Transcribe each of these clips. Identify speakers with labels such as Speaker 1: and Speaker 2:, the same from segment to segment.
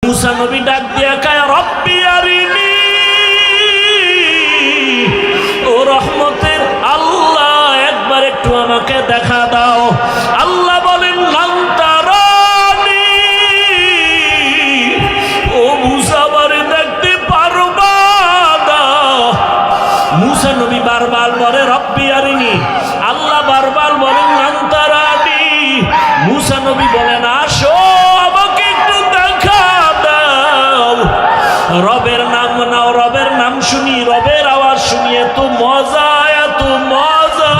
Speaker 1: মুসা নবী ডাক দিয়া কয় রব্বি আরিনি, ও রহমতের আল্লাহ একবার একটু আমাকে দেখা দাও। আল্লাহ বলেন লান তারানি, ও মুসা আমারে দেখতে পারবা না। মুসা নবী বারবার বলে রব্বি আরিনি, আল্লাহ বারবার বলেন লান তারানি। মুসা নবী বলেন আসো আমাকে একটু দেখা দাও। রবের নাম নাও, রবের নাম শুনি, রবের আওয়াজ শুনি, এত মজা এত মজা।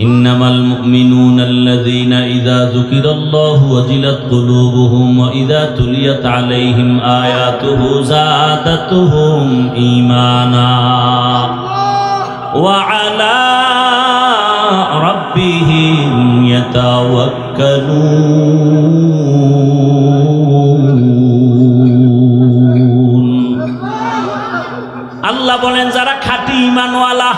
Speaker 1: ইন্নামাল মুমিনুনা আল্লাযীনা ইযা যুকিরাল্লাহু ওয়াজিলাত কুলুবুহুম ওয়া ইযা তুলিয়াত আলাইহিম আয়াতুহু যাদাতুহুম ঈমানা ওয়া আলা রাব্বিহিম ইয়াতাওয়াক্কালুন। আল্লাহ বলেন যারা খাঁটি ঈমানওয়ালা,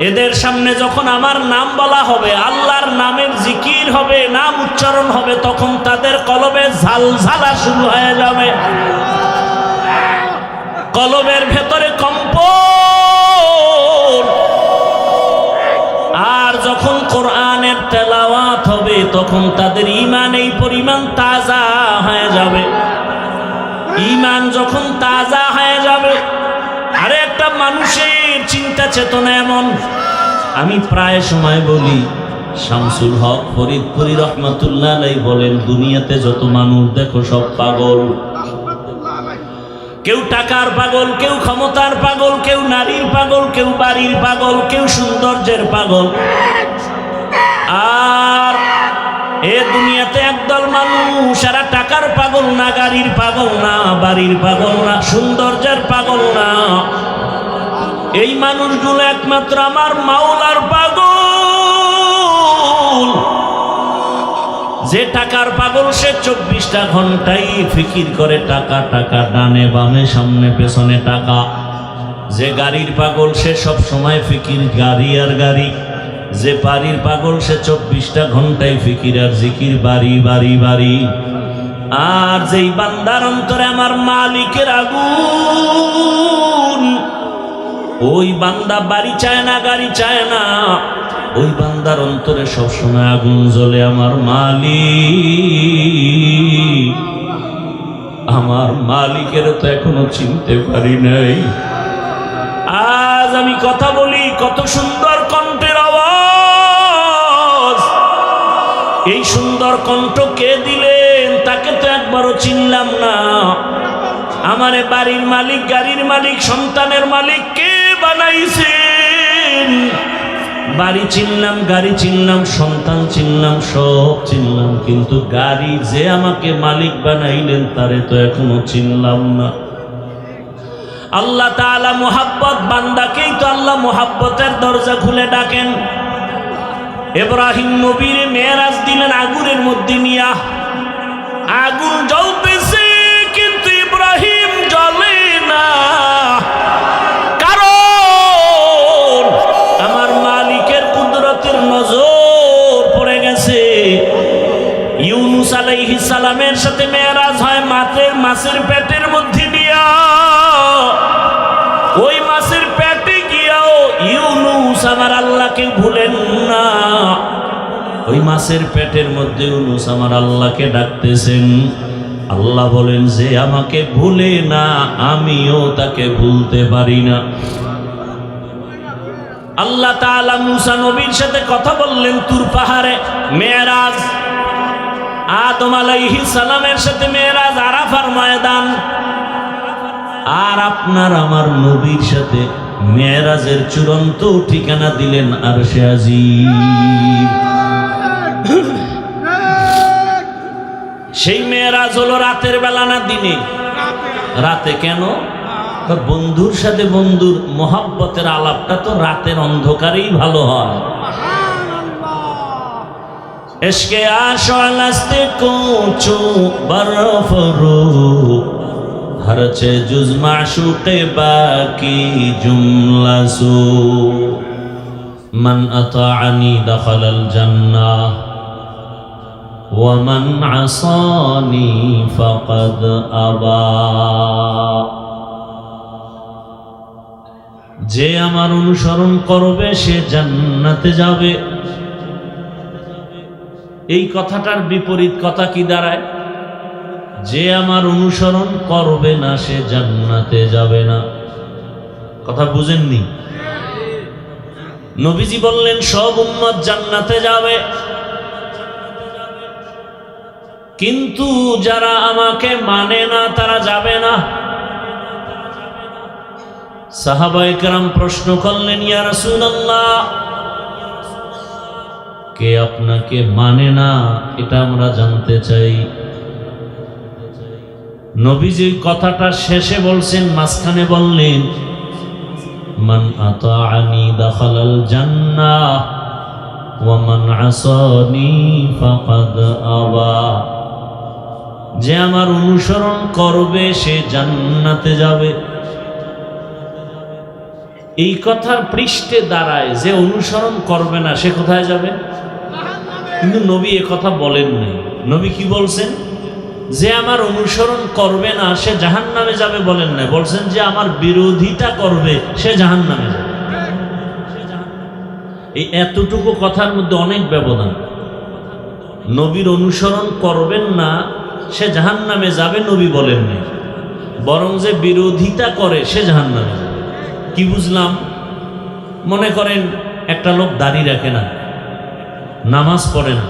Speaker 1: এদের সামনে যখন আমার নাম বলা হবে, আল্লাহর নামের জিকির হবে, নাম উচ্চারণ হবে, তখন তাদের কলবে ঝালঝালা শুরু হয়ে যাবে, কলবের ভেতরে কম্পন। আর যখন কোরআনের তেলাওয়াত হবে তখন তাদের ঈমান এই পরিমাণ তাজা হয়ে যাবে। ঈমান যখন তাজা হয়ে যাবে, আরে একটা মানুষের চিন্তা চেতনা এমন, আমি প্রায় সময় বলি, শামসুল হক ফরিদপুরি রহমাতুল্লাহ আলাইহি বলেন দুনিয়াতে যত মানুষ দেখো সব পাগল। কেউ টাকার পাগল, কেউ ক্ষমতার পাগল, কেউ নারীর পাগল, কেউ বাড়ির পাগল, কেউ সৌন্দর্যের পাগল। আর এ দুনিয়াতে একদল মানুষ, এরা টাকার পাগল না, গাড়ির পাগল না, বাড়ির পাগল না, সৌন্দর্যের পাগল না। এই মানুষগুলো একমাত্র আমার মাওলার পাগল। যে টাকার পাগল সে 24টা ঘন্টাই ফিকির করে টাকা, টাকা, ডানে বামে সামনে পেছনে টাকা। যে গাড়ির পাগল সে সব সময় ফিকির গাড়ি আর গাড়ি। যে বাড়ির পাগল সে 24টা ঘন্টায় ফিকির আর জিকির, বাড়ি বাড়ি বাড়ি। আর যেই বান্দার অন্তরে আমার মালিকের আগুন, ওই বান্দা বাড়ি চায় না, গাড়ি চায় না, ওই বান্দার অন্তরে সবসময় আগুন জ্বলে আমার মালিক। আমার মালিকের তো এখনো চিনতে পারি নাই। আজ আমি কথা বলি, কত সুন্দর কণ্ঠের আওয়াজ। এই সুন্দর কণ্ঠ কে দিলেন তাকে তো একবারও চিনলাম না। আমারে বাড়ির মালিক, গাড়ির মালিক, সন্তানের মালিক কে বানাইছেন? বাড়ি চিনলাম, গাড়ি চিনলাম, সন্তান চিনলাম, সব চিনলাম, কিন্তু গাড়ি যে আমাকে মালিক বানাইলেন তারে তো এখনো চিনলাম না। আল্লাহ তাআলা মোহাব্বত, বান্দাকেই তো আল্লাহ মোহাব্বতের দরজা খুলে ডাকেন। ইব্রাহিম নবীর মেরাজ দিলেন আগুনের মধ্যে নিয়া। আগুন জ্বলতেছে কিন্তু ইব্রাহিম জ্বলে না, কারণ আমার মালিকের কুদরতের নজর পড়ে গেছে। ইউনুস আলাইহিস সালামের সাথে মেরাজ হয় মাছের পেটের মধ্যে নিয়া। ওই মাছের পেটে গিয়াও ইউনুস আমার আল্লাহকে ভুলেন না। ওই মাছের পেটের মধ্যে ইউনুস আমার আল্লাহকে ডাকতেছেন। আল্লাহ বলেন যে আমাকে ভুলে না, আমিও তাকে ভুলতে পারি না। আল্লাহ তাআলা মুসা নবীর সাথে কথা বললেন তুর পাহাড়ে, মেরাজ। আদম আলাইহিস সালামের সাথে মেরাজ আরাফার ময়দান। আর আপনার আমার নবীর সাথে মেরাজের চূড়ান্ত ঠিকানা দিলেন আরশে আজিম। সেই মেরাজ হলো রাতের বেলা না দিনে? রাতে। কেন? বন্ধুর সাথে বন্ধুর মোহাব্বতের আলাপটা তো রাতের অন্ধকারেই ভালো হয়। ইশকে আশালাস্তে কোচো বরফরু হরছে জুজ মাশুকে বাকি জুমলা সু মান আতাআনি দাখালাল জান্নাহ ওয়া মান আসানি ফাকাদ আবা। যে আমার অনুসরণ করবে সে জান্নাতে যাবে। এই কথাটার বিপরীত কথা কি দাঁড়ায়? যে আমার অনুসরণ করবে না সে জান্নাতে যাবে না। কথা বুঝেননি? নবীজি বললেন সব উম্মত জান্নাতে যাবে, কিন্তু যারা আমাকে মানে না তারা যাবে না। সাহাবায়ে কেরাম প্রশ্ন করলেন, ইয়া রাসূলুল্লাহ, কে আপনাকে মানে না এটা আমরা জানতে চাই। নবীজি কথাটা শেষে বলছেন, মাঝখানে বললেন মান আতাআনি দাখালাল জান্নাহ ওয়া মান আসানি ফাকাদ আবা। যে আমার অনুসরণ করবে সে জান্নাতে যাবে। এই কথার পৃষ্ঠে দাঁড়ায় যে অনুসরণ করবে না সে কোথায় যাবে? কিন্তু নবী এ কথা বলেন নাই। নবী কি বলছেন? যে আমার অনুসরণ করবে না সে জাহান্নামে যাবে বলেন না, বলছেন যে আমার বিরোধিতা করবে সে জাহান্নামে যাবে। এই এতটুকু কথার মধ্যে অনেক ব্যবধান। নবীর অনুসরণ করবেন না সে জাহান্নামে যাবে নবী বলেন নাই, বরং যে বিরোধিতা করে সে জাহান্নামে যাবে। কি বুঝলাম? মনে করেন একটা লোক দাড়ি রাখে না, নামাজ পড়ে না।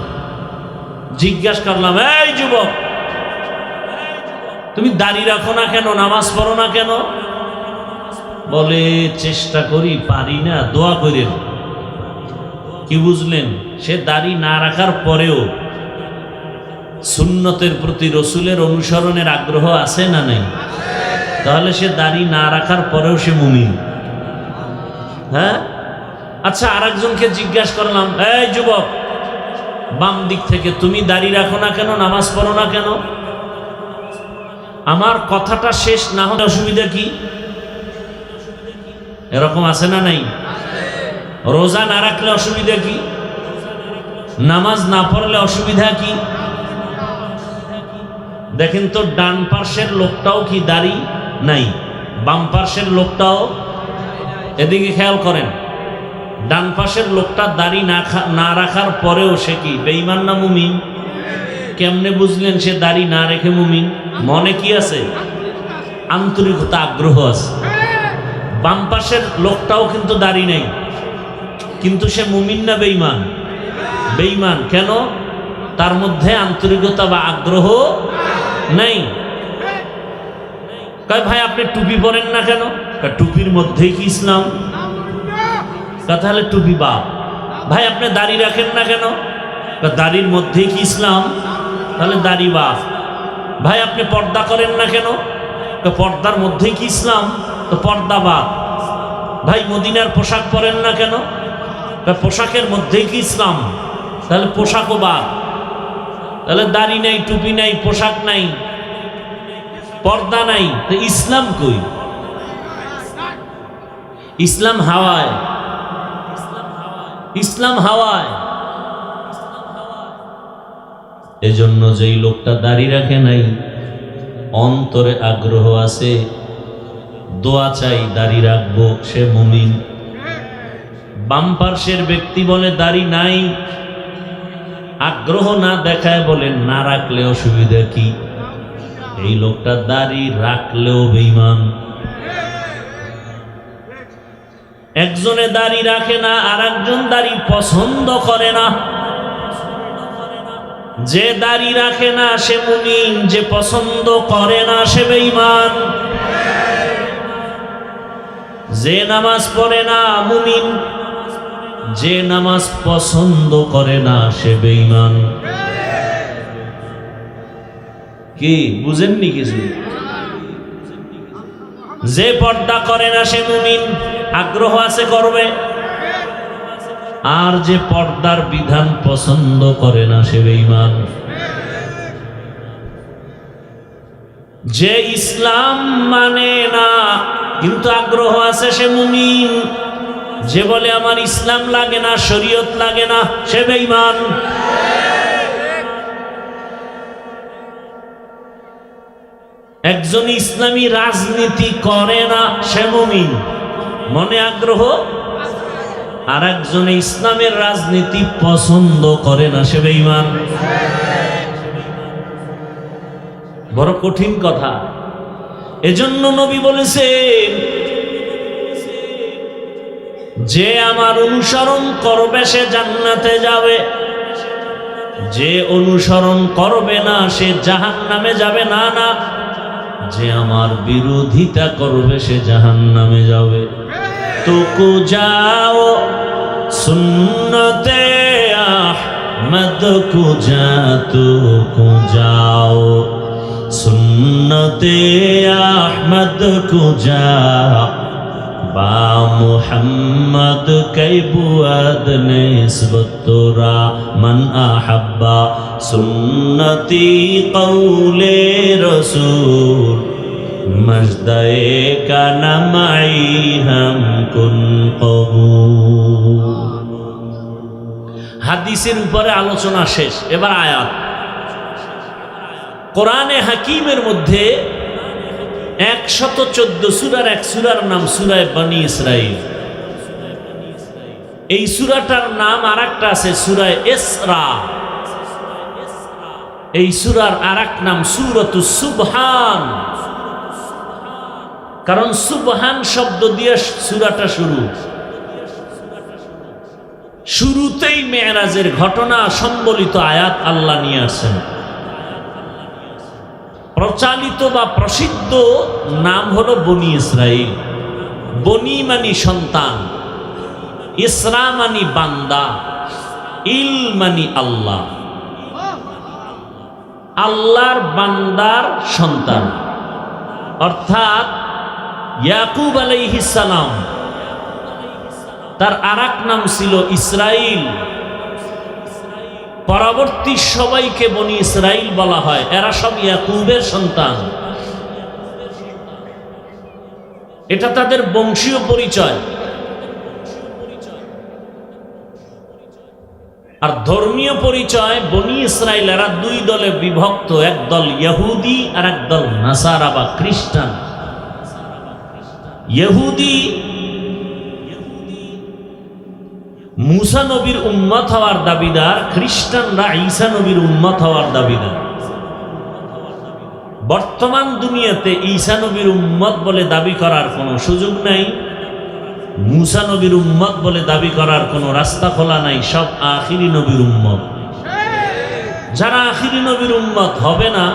Speaker 1: জিজ্ঞাসা করলাম, এই যুবক, তুমি দাড়ি রাখো না কেন, নামাজ পড়ো না কেন? বলে চেষ্টা করি, পারি না, দোয়া করেন। কি বুঝলেন? সে দাড়ি না রাখার পরেও সুন্নতের প্রতি, রসুলের অনুসরণের আগ্রহ আছে না নাই? তাহলে সে দাড়ি না রাখার পরেও সে মুমিন। হ্যাঁ, আচ্ছা, আরেকজনকে জিজ্ঞাসা করলাম, এই যুবক, বাম দিক থেকে, তুমি দাড়ি রাখো না কেন, নামাজ পড়ো না কেন? আমার কথাটা শেষ না হলে অসুবিধা কি? এরকম আছে না নাই? রোজা না রাখলে অসুবিধা কি? নামাজ না পড়লে অসুবিধা কি? দেখেন তো, ডান পার্শ্বের লোকটাও কি দাড়ি নাই, বাম পার্শ্বের লোকটাও। এদিকে খেয়াল করেন, ডান পাশের লোকটা দাড়ি না রাখার পরেও সে কি বেঈমান না মুমিন? কেমনে বুঝলেন সে দাড়ি না রেখে মুমিন? মনে কি আছে? আন্তরিকতা, আগ্রহ আছে। বাম পাশের লোকটাও কিন্তু দাড়ি নেই, কিন্তু সে মুমিন না বেঈমান? বেঈমান। কেন? তার মধ্যে আন্তরিকতা বা আগ্রহ নেই। কয় ভাই আপনি টুপি পরেন না কেন? টুপির মধ্যেই কি ইসলাম? তাহলে টুপি বাপ। ভাই আপনি দাড়ি রাখেন না কেন? দাড়ির মধ্যেই কি ইসলাম? তাহলে দাড়ি বাপ। ভাই আপনি পর্দা করেন না কেন? পর্দার মধ্যেই কি ইসলাম? তো পর্দা বাপ। ভাই মদিনার পোশাক পরেন না কেন? পোশাকের মধ্যেই কি ইসলাম? তাহলে পোশাকও বাপ। তাহলে দাড়ি নাই, টুপি নাই, পোশাক নাই, পর্দা নাই, তো ইসলাম কই? ইসলাম হাওয়ায়, ইসলাম হাওয়ায়। এজন্য যেই লোকটা দাড়ি রাখে নাই, অন্তরে আগ্রহ আছে, দোয়া চাই দাড়ি রাখবো, সে মুমিন। বাম পার্শ্বের ব্যক্তি বলে দাড়ি নাই, আগ্রহ না দেখায়, বলে না রাখলে অসুবিধা কি? এই লোকটা দাড়ি রাখলেও বেঈমান। একজনে দাড়ি রাখে না, আর একজন দাড়ি পছন্দ করে না। যে দাড়ি রাখে না সে মুমিন, যে পছন্দ করে না সে বেঈমান। যে নামাজ পড়ে না মুমিন, যে নামাজ পছন্দ করে না সে বেঈমান। কি বুঝেননি কিছু? যে পর্দা করে না সে মুমিন, আগ্রহ আছে করবে। আর যে পর্দার বিধান পছন্দ করে না সে বেঈমান। যে ইসলাম মানে না কিন্তু আগ্রহ আছে সে মুমিন। যে বলে আমার ইসলাম লাগে না, শরীয়ত লাগে না, সে বেঈমান। একজন ইসলামী রাজনীতি করে না, সে মুমিন, মনে আগ্রহ। আর একজন ইসলামের রাজনীতি পছন্দ করে না, সে বেঈমান। বড় কঠিন কথা। এজন্য নবী বলেছেন, যে আমার অনুসরণ করবে সে জান্নাতে যাবে, যে অনুসরণ করবে না সে জাহান্নামে যাবে। না না, যে আমার বিরোধিতা করবে সে জাহান্নামে যাবে। তো কো যাও সুন্নতে আহমদ কো যা, তো কো যাও সুন্নতে আহমদ কো যা, বা মুহাম্মদ कै बुआद निस्बत तोरा मन अहब्बा सुन्नती कौले रसूल मजदए का नमाई हम कुन कबूल। হাদিসের উপরে আলোচনা শেষ, এবার আয়াত। কোরআনে হাকিমের মধ্যে 114 সূরার এক সূরার নাম সূরায়ে বনী ইসরাঈল। এই সূরাটার নাম আরেকটা আছে সূরায়ে ইসরা। এই সূরার আরেক নাম সূরাতুস সুবহান, কারণ সুবহান শব্দ দিয়ে সূরাটা শুরু। শুরুতেই মেরাজের ঘটনা সম্বলিত আয়াত আল্লাহ নিয়ে আসেন। প্রচালিত বা প্রসিদ্ধ নাম হলো বনী ইসরাঈল। বনী মানি সন্তান, ইসরা মানি বান্দা, ইল মানি আল্লাহ। আল্লাহর বান্দার সন্তান, অর্থাৎ ইয়াকুব আলাইহিস সালাম, তার আরেক নাম ছিল ইসরাঈল। পরবর্তী সবাইকে বনী ইসরাঈল বলা হয়, এরা সব ইয়াকুবের সন্তান। এটা তাদের বংশীয় পরিচয়। আর ধর্মীয় পরিচয়, বনী ইসরাঈল এরা দুই দলে বিভক্ত, এক দল ইহুদি আর এক দল নাসারা বা খ্রিস্টান। ইহুদি মুসা নবীর উম্মত হওয়ার দাবিদার, খ্রিস্টানরা ঈসা নবীর উম্মত হওয়ার দাবিদার। বর্তমান দুনিয়াতে ঈসা নবীর উম্মত বলে দাবি করার কোনো সুযোগ নাই, মুসা নবীর উম্মত বলে দাবি করার কোনো রাস্তা খোলা নাই। সব আখিরি নবীর উম্মত। যারা আখিরি নবীর উম্মত হবে না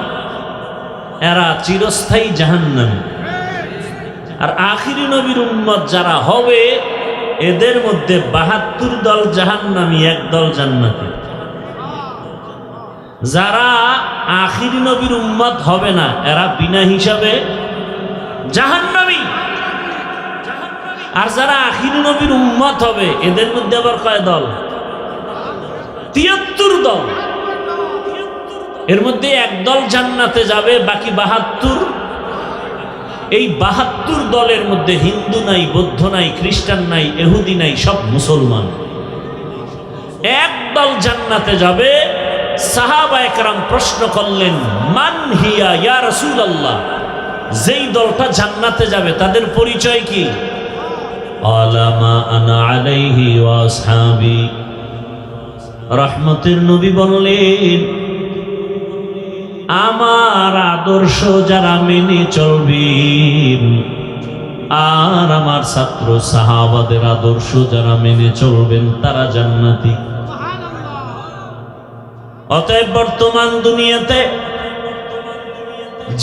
Speaker 1: এরা চিরস্থায়ী জাহান্নামী। আর আখিরি নবীর উম্মত যারা হবে এদের মধ্যে 72 দল জাহান্নামী, এক দল জান্নাতি। যারা আখিরি নবীর উম্মত হবে না এরা বিনা হিসাবে জাহান্নামী। আর যারা আখিরি নবীর উম্মত হবে এদের মধ্যে আবার কয় দল? 73 দল। এর মধ্যে এক দল জান্নাতে যাবে, বাকি 72। এই 72 দলের মধ্যে হিন্দু নাই, বৌদ্ধ নাই, খ্রিস্টান নাই, ইহুদি নাই, সব মুসলমান। এক দল জান্নাতে যাবে। সাহাবায়ে কেরাম প্রশ্ন করলেন, মান হিয়া ইয়া রাসূলুল্লাহ, যেই দলটা জান্নাতে যাবে তাদের পরিচয় কি? আলামা আনা আলাইহি ওয়া আসহাবি। রহমতের নবী বললেন, আমার আদর্শ যারা মেনে চলবেন আর আমার ছাত্র সাহাবাদের আদর্শ যারা মেনে চলবেন তারা জান্নাতি। অতএব বর্তমান দুনিয়াতে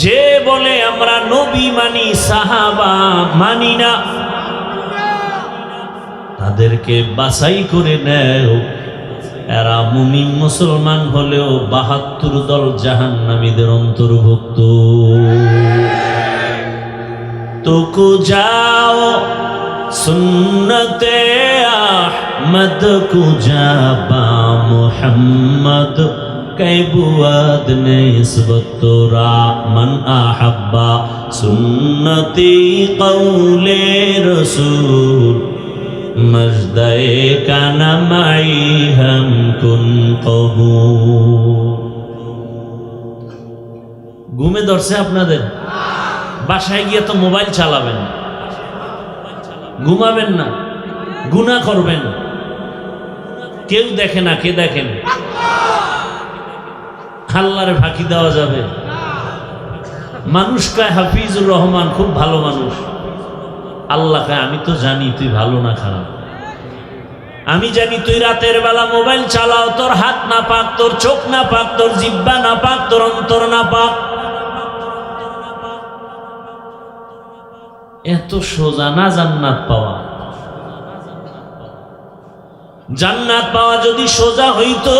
Speaker 1: যে বলে আমরা নবী মানি সাহাবা মানি না, তাদেরকে বাছাই করে নেও। এরা মুমিন মুসলমান হলেও 72 দল জাহান্নামীদের অন্তর্ভুক্ত। তো কো যাও সুন্নতে আহমদ কো যা, বা মুহাম্মদ कै बुआद निस्बत तोरा मन अहब्बा सुन्नती कौले रसूल मजदे का नमाई हम कुन कबूल। ঘুমে ধরছে আপনাদের? বাসায় গিয়ে তো মোবাইল চালাবেন, ঘুমাবেন না, গুনাহ করবেন। কেউ দেখে না, কে দেখেন? আল্লাহরে ফাঁকি দেওয়া যাবে? মানুষ কয় হাফিজুর রহমান খুব ভালো মানুষ, আল্লাহ কয় আমি তো জানি তুই ভালো না খারাপ। আমি জানি তুই রাতের বেলা মোবাইল চালাও, তোর হাত না পাক, তোর চোখ না পাক, তোর জিহ্বা না পাক, তোর অন্তর না পাক। এত সোজা না জান্নাত পাওয়া? জান্নাত পাওয়া যদি সোজা হইতো,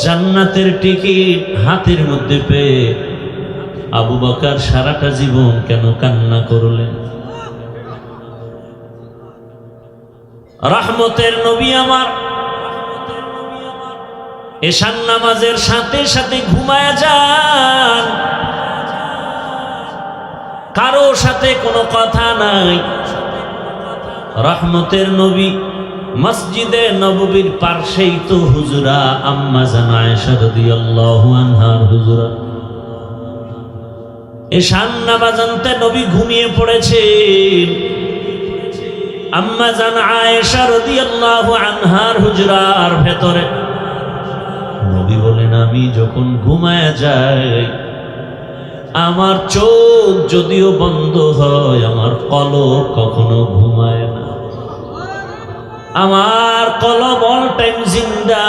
Speaker 1: জান্নাতের টিকিট হাতের মধ্যে পেয়ে আবু বকর সারাটা জীবন কেন কান্না করলেন? রহমতের নবী আমার এশার নামাজের সাথে সাথে ঘুমায়া যান, কারো সাথে কোনো কথা নাই। রহমতের নবী মসজিদে নববীর পাশেই তো হুজুরা আম্মা জান আয়েশা রাদিয়াল্লাহু আনহার হুজুরা। এশার নামাজ আনতে নবী ঘুমিয়ে পড়েছেন। আম্মা জান আয়েশা রাদিয়াল্লাহু আনহার হুজরার ভেতরে নবী বলেন, আমি যখন ঘুমায় যাই আমার চোখ যদিও বন্ধ হয়, আমার কলব কখনো ঘুমায় না। আমার কলব অল টাইম জিন্দা।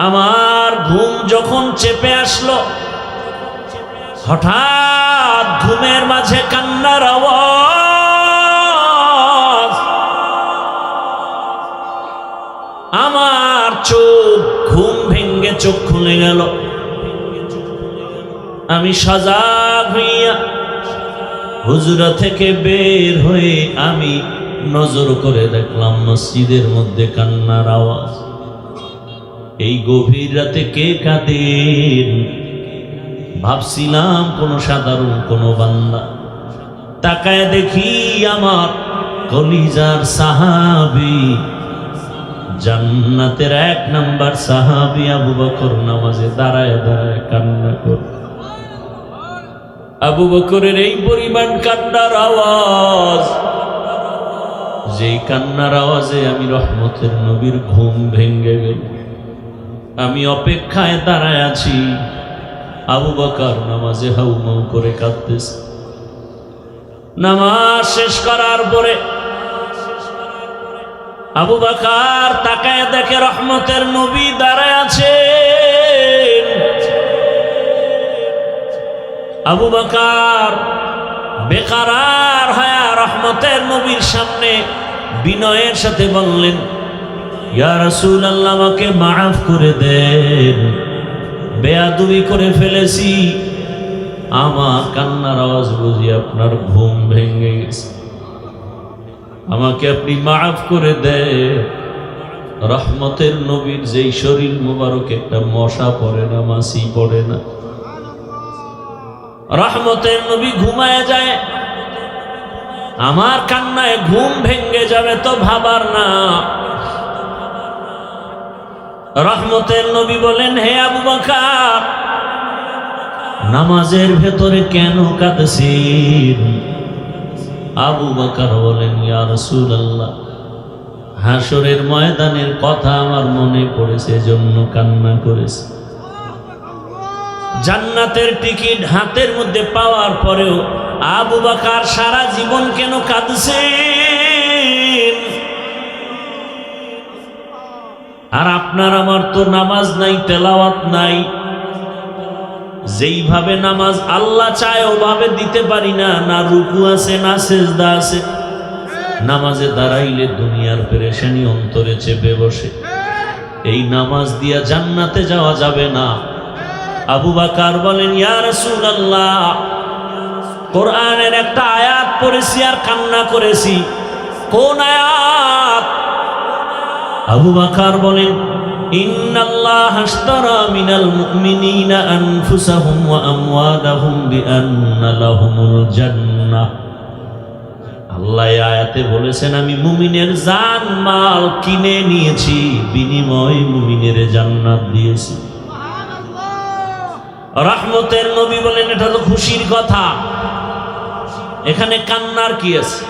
Speaker 1: আমার ঘুম যখন চেপে আসলো, হঠাৎ ঘুমের মাঝে কান্নার আওয়াজ, আমার চোখ ঘুম ভেঙ্গে চোখ খুলে গেল। আমি সজাগ হইয়া হুজরা থেকে বের হয়ে আমি নজর করে দেখলাম মসজিদের মধ্যে কান্নার আওয়াজ। এই গভীর রাতে কে কাঁদেন? ভাবছিলাম কোনো সাধারণ কোনো বান্দা। তাকায় দেখি আমার কলিজার সাহাবী, জান্নাতের 1 নাম্বার সাহাবী আবু বকর নামাজে দাঁড়ায় দাঁড়ায় কান্না করে। আবু বকরের এই পরিমাণ কান্নার আওয়াজ, যেই কান্নার আওয়াজে আমি রহমতের নবীর ঘুম ভেঙ্গে গেল। আমি অপেক্ষায় দাঁড়ায় আছি, আবু বকর নামাজে হাউমাউ করে কাঁদতেছে। নামাজ শেষ করার পরে আবু বকর তাকায় দেখে রহমতের নবী দাঁড়ায় আছেন। আবু বকর বেকারার হয়ে রহমতের নবীর সামনে বিনয়ের সাথে বললেন, ইয়া রাসূলুল্লাহ, আমাকে মাফ করে দেন, বেয়াদবি করে ফেলেছি। আমার কান্নার আওয়াজ বুঝি আপনার ঘুম ভেঙে গেছে, আমাকে আপনি মাফ করে দেন। রহমতের নবীর যেই শরীর মুবারক একটা মশা পড়ে না, মাছি পড়ে না। রহমতের নবী ঘুমায় যায়, আমার কান্নায় ঘুম ভেঙে যাবে তো ভাবার না। রহমতের নবী বলেন, হে আবু বকর, নামাজের ভেতরে কেন কাঁদছেন? আবু বকর বলেন, ইয়া রাসূলুল্লাহ, হাসরের ময়দানের কথা আমার মনে পড়েছে, এজন্য কান্না করেছি। জান্নাতের টিকিট হাতের মধ্যে পাওয়ার পরেও আবু বকর সারা জীবন কেন কাঁদছেন? আর আপনার আমার তো নামাজ নাই, তেলাওয়াত নাই। যেইভাবে নামাজ আল্লাহ চায় ওভাবে দিতে পারি না, না রুকু আছে না সেজদা আছে। নামাজে দাঁড়াইলে দুনিয়ার পেরেশানি অন্তরে চেপে বসে। এই নামাজ দিয়া জান্নাতে যাওয়া যাবে না। আবু বকর বলেন, ইয়া রাসূলুল্লাহ, কোরআনের একটা আয়াত পড়েছি আর কান্না করেছি। কোন আয়াত? আবু বকর বলেন, ইন্নাল্লাহ আশতারা মিনাল মুমিনিনা আনফুসাহুম ওয়া আমওয়ালাহুম বিআন্না লাহুমুল জান্নাহ। আল্লাহ আয়াতে বলেছেন, আমি মুমিনের জান মাল কিনে নিয়েছি, বিনিময়ে মুমিনের জান্নাত দিয়েছি। রহমতের নবী বলেন, এটা তো খুশির কথা, এখানে কান্নার কি আছে?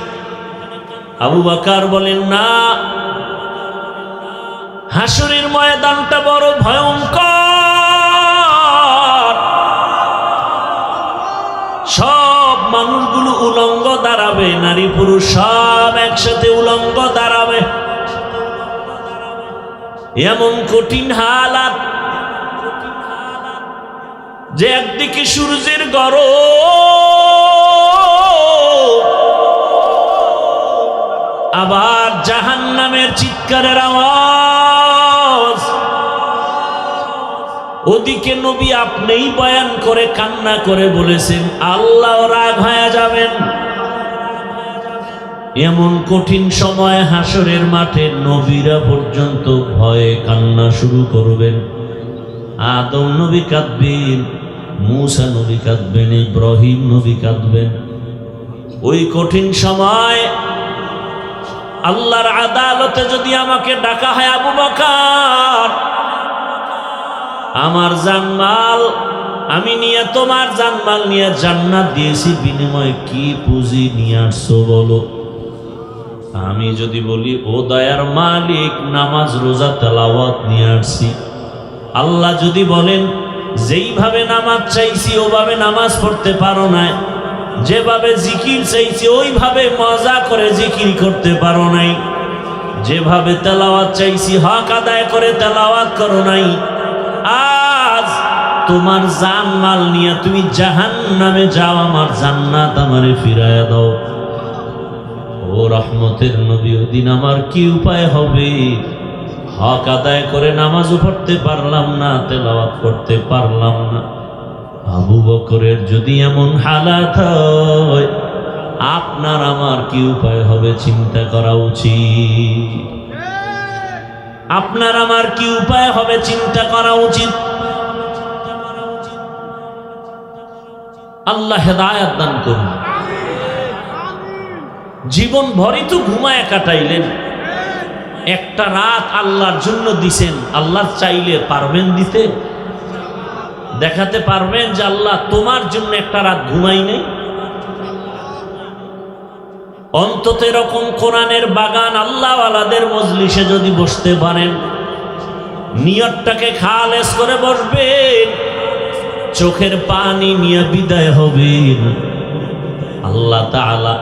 Speaker 1: আবু বকর বলেন, না, হাসরের ময়দানটা বড় ভয়ঙ্কর। সব মানুষগুলো উলঙ্গ দাঁড়াবে, নারী পুরুষ সব একসাথে উলঙ্গ দাঁড়াবে। এমন কঠিন হালাত যে একদিকে সূর্যের গরম, আবার জাহান্নামের চিৎকারের আওয়াজ। ওদিকে নবী আপনিই বয়ান করে কান্না করে বলেছেন, আল্লাহ রাগ হয়ে যাবেন। এমন কঠিন সময় হাসরের মাঠে নবীরা পর্যন্ত ভয়ে কান্না শুরু করবেন। আদম নবী কাঁদবেন, মূসা নবী কাঁদবেন, ইব্রাহিম নবী কাঁদবেন। ওই কঠিন সময় আল্লাহর আদালতে যদি আমাকে ডাকা হয়, আবু বকর, আমার জানমাল আমি নিয়ে তোমার জানমাল নিয়ে জান্নাত দিয়েছি, বিনিময়ে কি পুঁজি নিয়ে আসছো বলো? আমি যদি বলি, ও দয়ার মালিক, নামাজ রোজা তেলাওয়াত নিয়ে আসছি। আল্লাহ যদি বলেন, যেইভাবে নামাজ চাইছি ওভাবে নামাজ পড়তে পারো না, যেভাবে জিকির চাইছি ওইভাবে মজা করে জিকির করতে পারো নাই, যেভাবে তেলাওয়াত চাইছি হক আদায় করে তেলাওয়াত করো নাই, আজ তোমার জান মাল নিয়ে তুমি জাহান্নামে যাও, আমার জান্নাত আমারে ফিরায়া দাও। ও রহমতের নবী, ওদিন আমার কি উপায় হবে? হক আদায় করে নামাজও পড়তে পারলাম না, তেলাওয়াত করতে পারলাম না। আবু বকরের যদি এমন হালাত হয়, আপনার আমার কি উপায় হবে চিন্তা করা উচিত। আপনার আমার কি উপায় হবে চিন্তা করা উচিত। আল্লাহ হেদায়েত দান করুন। জীবন ভরই তো ঘুমায় কাটাইলেন, একটা রাত আল্লাহর জন্য দিছেন। আল্লাহ চাইলে পারবেন দিতে? দেখাতে পারবেন যে আল্লাহ তোমার জন্য একটা রাত ঘুমাই নেই? অন্তত এরকম কোরআনের বাগান আল্লাহওয়ালাদের মজলিসে যদি বসতে পারেন, নিয়তটাকে খালেস করে বসবেন, চোখের পানি নিয়ে বিদায় হবেন, আল্লাহ তাআলা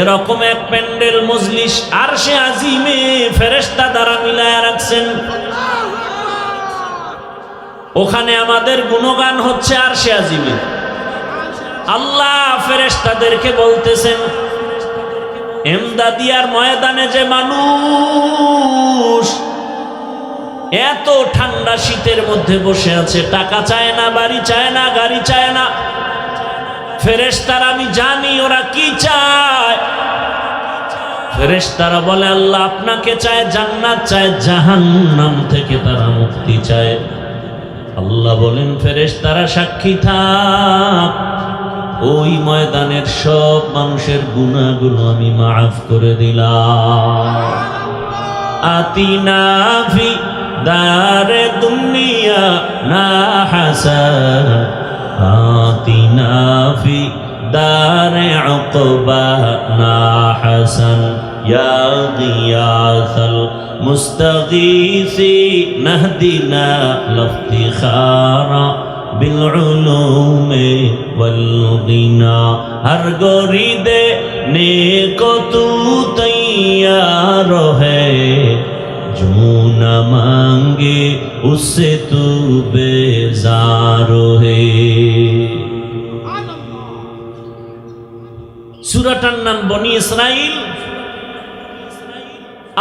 Speaker 1: এরকম এক প্যান্ডেল মজলিস আরশে আজিমে ফেরেশতা দ্বারা মিলায়া রাখছেন। ওখানে আমাদের গুণগান হচ্ছে আরশে আজিমে। আল্লাহ ফেরেশতাদেরকে বলতেছেন, এমদাদিয়ার ময়দানে যে মানুষ এত ঠান্ডা শীতের মধ্যে বসে আছে, টাকা চায় না, বাড়ি চায় না, গাড়ি চায় না, ফেরেশতারা আমি জানি ওরা কি চায়। ফেরেশতারা বলে, আল্লাহ আপনাকে চায়, জান্নাত চায়, জাহান্নাম থেকে তারা মুক্তি চায়। আল্লাহ বলেন, ফেরেশতারা সাক্ষী থাক, ওই ময়দানের সব মানুষের গুনাহগুলো আমি মাফ করে দিলাম। আতিনা ফি দারে দুনিয়া না হাসান, আতিনা ফি দারে উকবা না হাসান, ইয়া গিয়াসাল মুস্তাগীসি নাহদিনা লাফতিখারা বিলউলুমে ওয়াল গিনা। হর গরিদে নেকো তু তৈয়ার হ্যায়, जो न मांगे उससे तू बेजार है। সূরাটার নাম বনি ইসরাইল।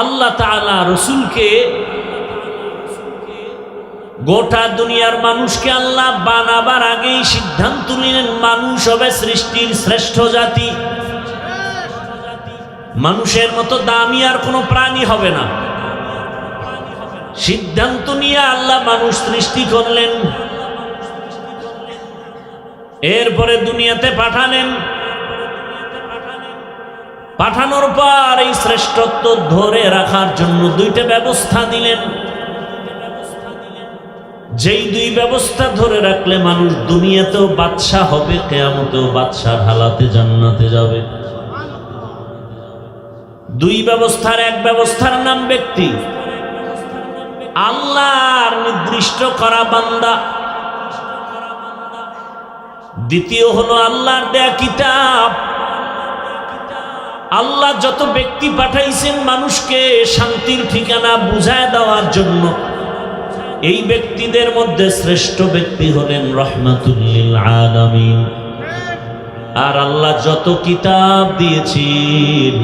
Speaker 1: আল্লাহ তাআলা রাসূলকে, গোটা দুনিয়ার মানুষকে আল্লাহ বানাবার আগেই সিদ্ধান্ত নিলেন মানুষ হবে সৃষ্টির শ্রেষ্ঠ জাতি। মানুষের মতো দামি আর কোনো প্রাণী হবে না। সিদ্ধান্ত নিয়ে আল্লাহ মানুষ সৃষ্টি করলেন, এরপরে দুনিয়াতে পাঠালেন। পাঠানোর পর এই শ্রেষ্ঠত্ব ধরে রাখার জন্য দুইটা ব্যবস্থা দিলেন। যেই দুই ব্যবস্থা ধরে রাখলে মানুষ দুনিয়াতেও বাদশাহ হবে, কিয়ামতেও বাদশার হালাতে জান্নাতে যাবে। দুই ব্যবস্থার এক ব্যবস্থার নাম ব্যক্তি, আল্লাহর নির্দিষ্ট করা বান্দা। দ্বিতীয় হলো আল্লাহর দেয়া কিতাব। আল্লাহ যত ব্যক্তি পাঠাইছেন মানুষকে শান্তির ঠিকানা বুঝায় দেওয়ার জন্য, এই ব্যক্তিদের মধ্যে শ্রেষ্ঠ ব্যক্তি হলেন রাহমাতুল লিল আলামিন। আর আল্লাহ যত কিতাব দিয়েছেন,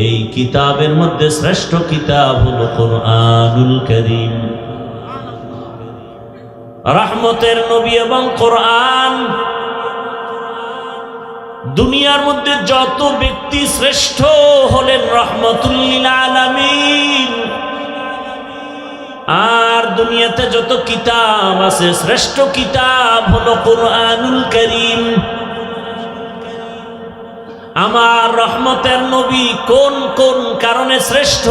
Speaker 1: এই কিতাবের মধ্যে শ্রেষ্ঠ কিতাব হলো কোরআনুল কারীম। রহমতের নবী এবং কোরআন। দুনিয়ার মধ্যে যত ব্যক্তি শ্রেষ্ঠ হলেন রাহমাতুল লিল আলামিন। আর দুনিয়াতে যত কিতাব আছে, শ্রেষ্ঠ কিতাব হলো কোরআনুল কারীম। আমার রহমতের নবী কোন কোন কারণে শ্রেষ্ঠ?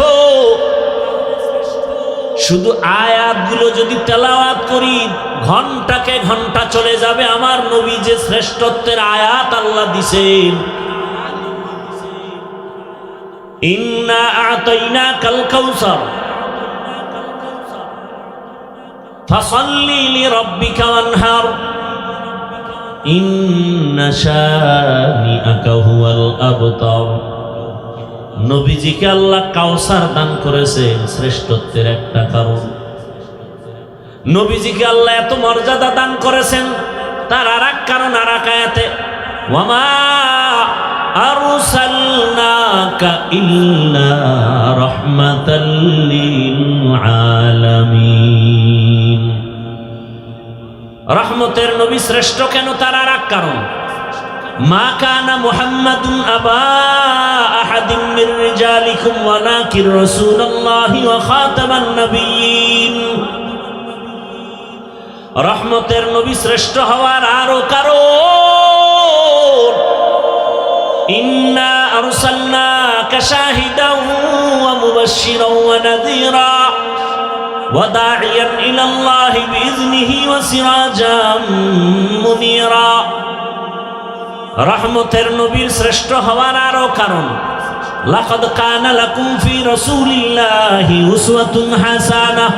Speaker 1: শুধু আয়াতগুলো যদি তেলাওয়াত করি ঘন্টাকে ঘন্টা চলে যাবে। আমার নবী যে শ্রেষ্ঠত্বের আয়াত আল্লাহ দিছেন, ইন্না আতাইনাকাল কাউসার ফাসাল্লি লিরাব্বিকা ওয়ানহার ইন্না শানিআকা হুয়াল আবতার। নবীজিকে আল্লাহ কাউসার দান করেছেন শ্রেষ্ঠত্বের একটা কারণ। নবীজিকে আল্লাহ এত মর্যাদা দান করেছেন, তার আর এক কারণ আর এক আয়াতে, ওয়ামা আরসালনাকা ইল্লা রাহমাতাল লিল আলামিন। রহমতের নবী শ্রেষ্ঠ কেন? তার আর এক কারণ, মা কানা মুহাম্মাদুন আবা আহাদিম মির রিজালিকুম ওয়ালাকিন রাসূলুল্লাহি ওয়া খাতামান নাবিয়্যিন। রহমতের নবী শ্রেষ্ঠ হওয়ার আরো কারণ, ইন্না আরসালনাকা শাহিদান ওয়া মুবাশশিরান ওয়া নাযীরা ওয়া দাঈয়ান ইলাল্লাহি বিইذনিহি ওয়া সিরাজাম মুনীরা। রহমতের নবীর শ্রেষ্ঠ হওয়ার আরো কারণ, লাকাদ কানা লাকুম ফি রাসূলিল্লাহি উসওয়াতুন হাসানাহ।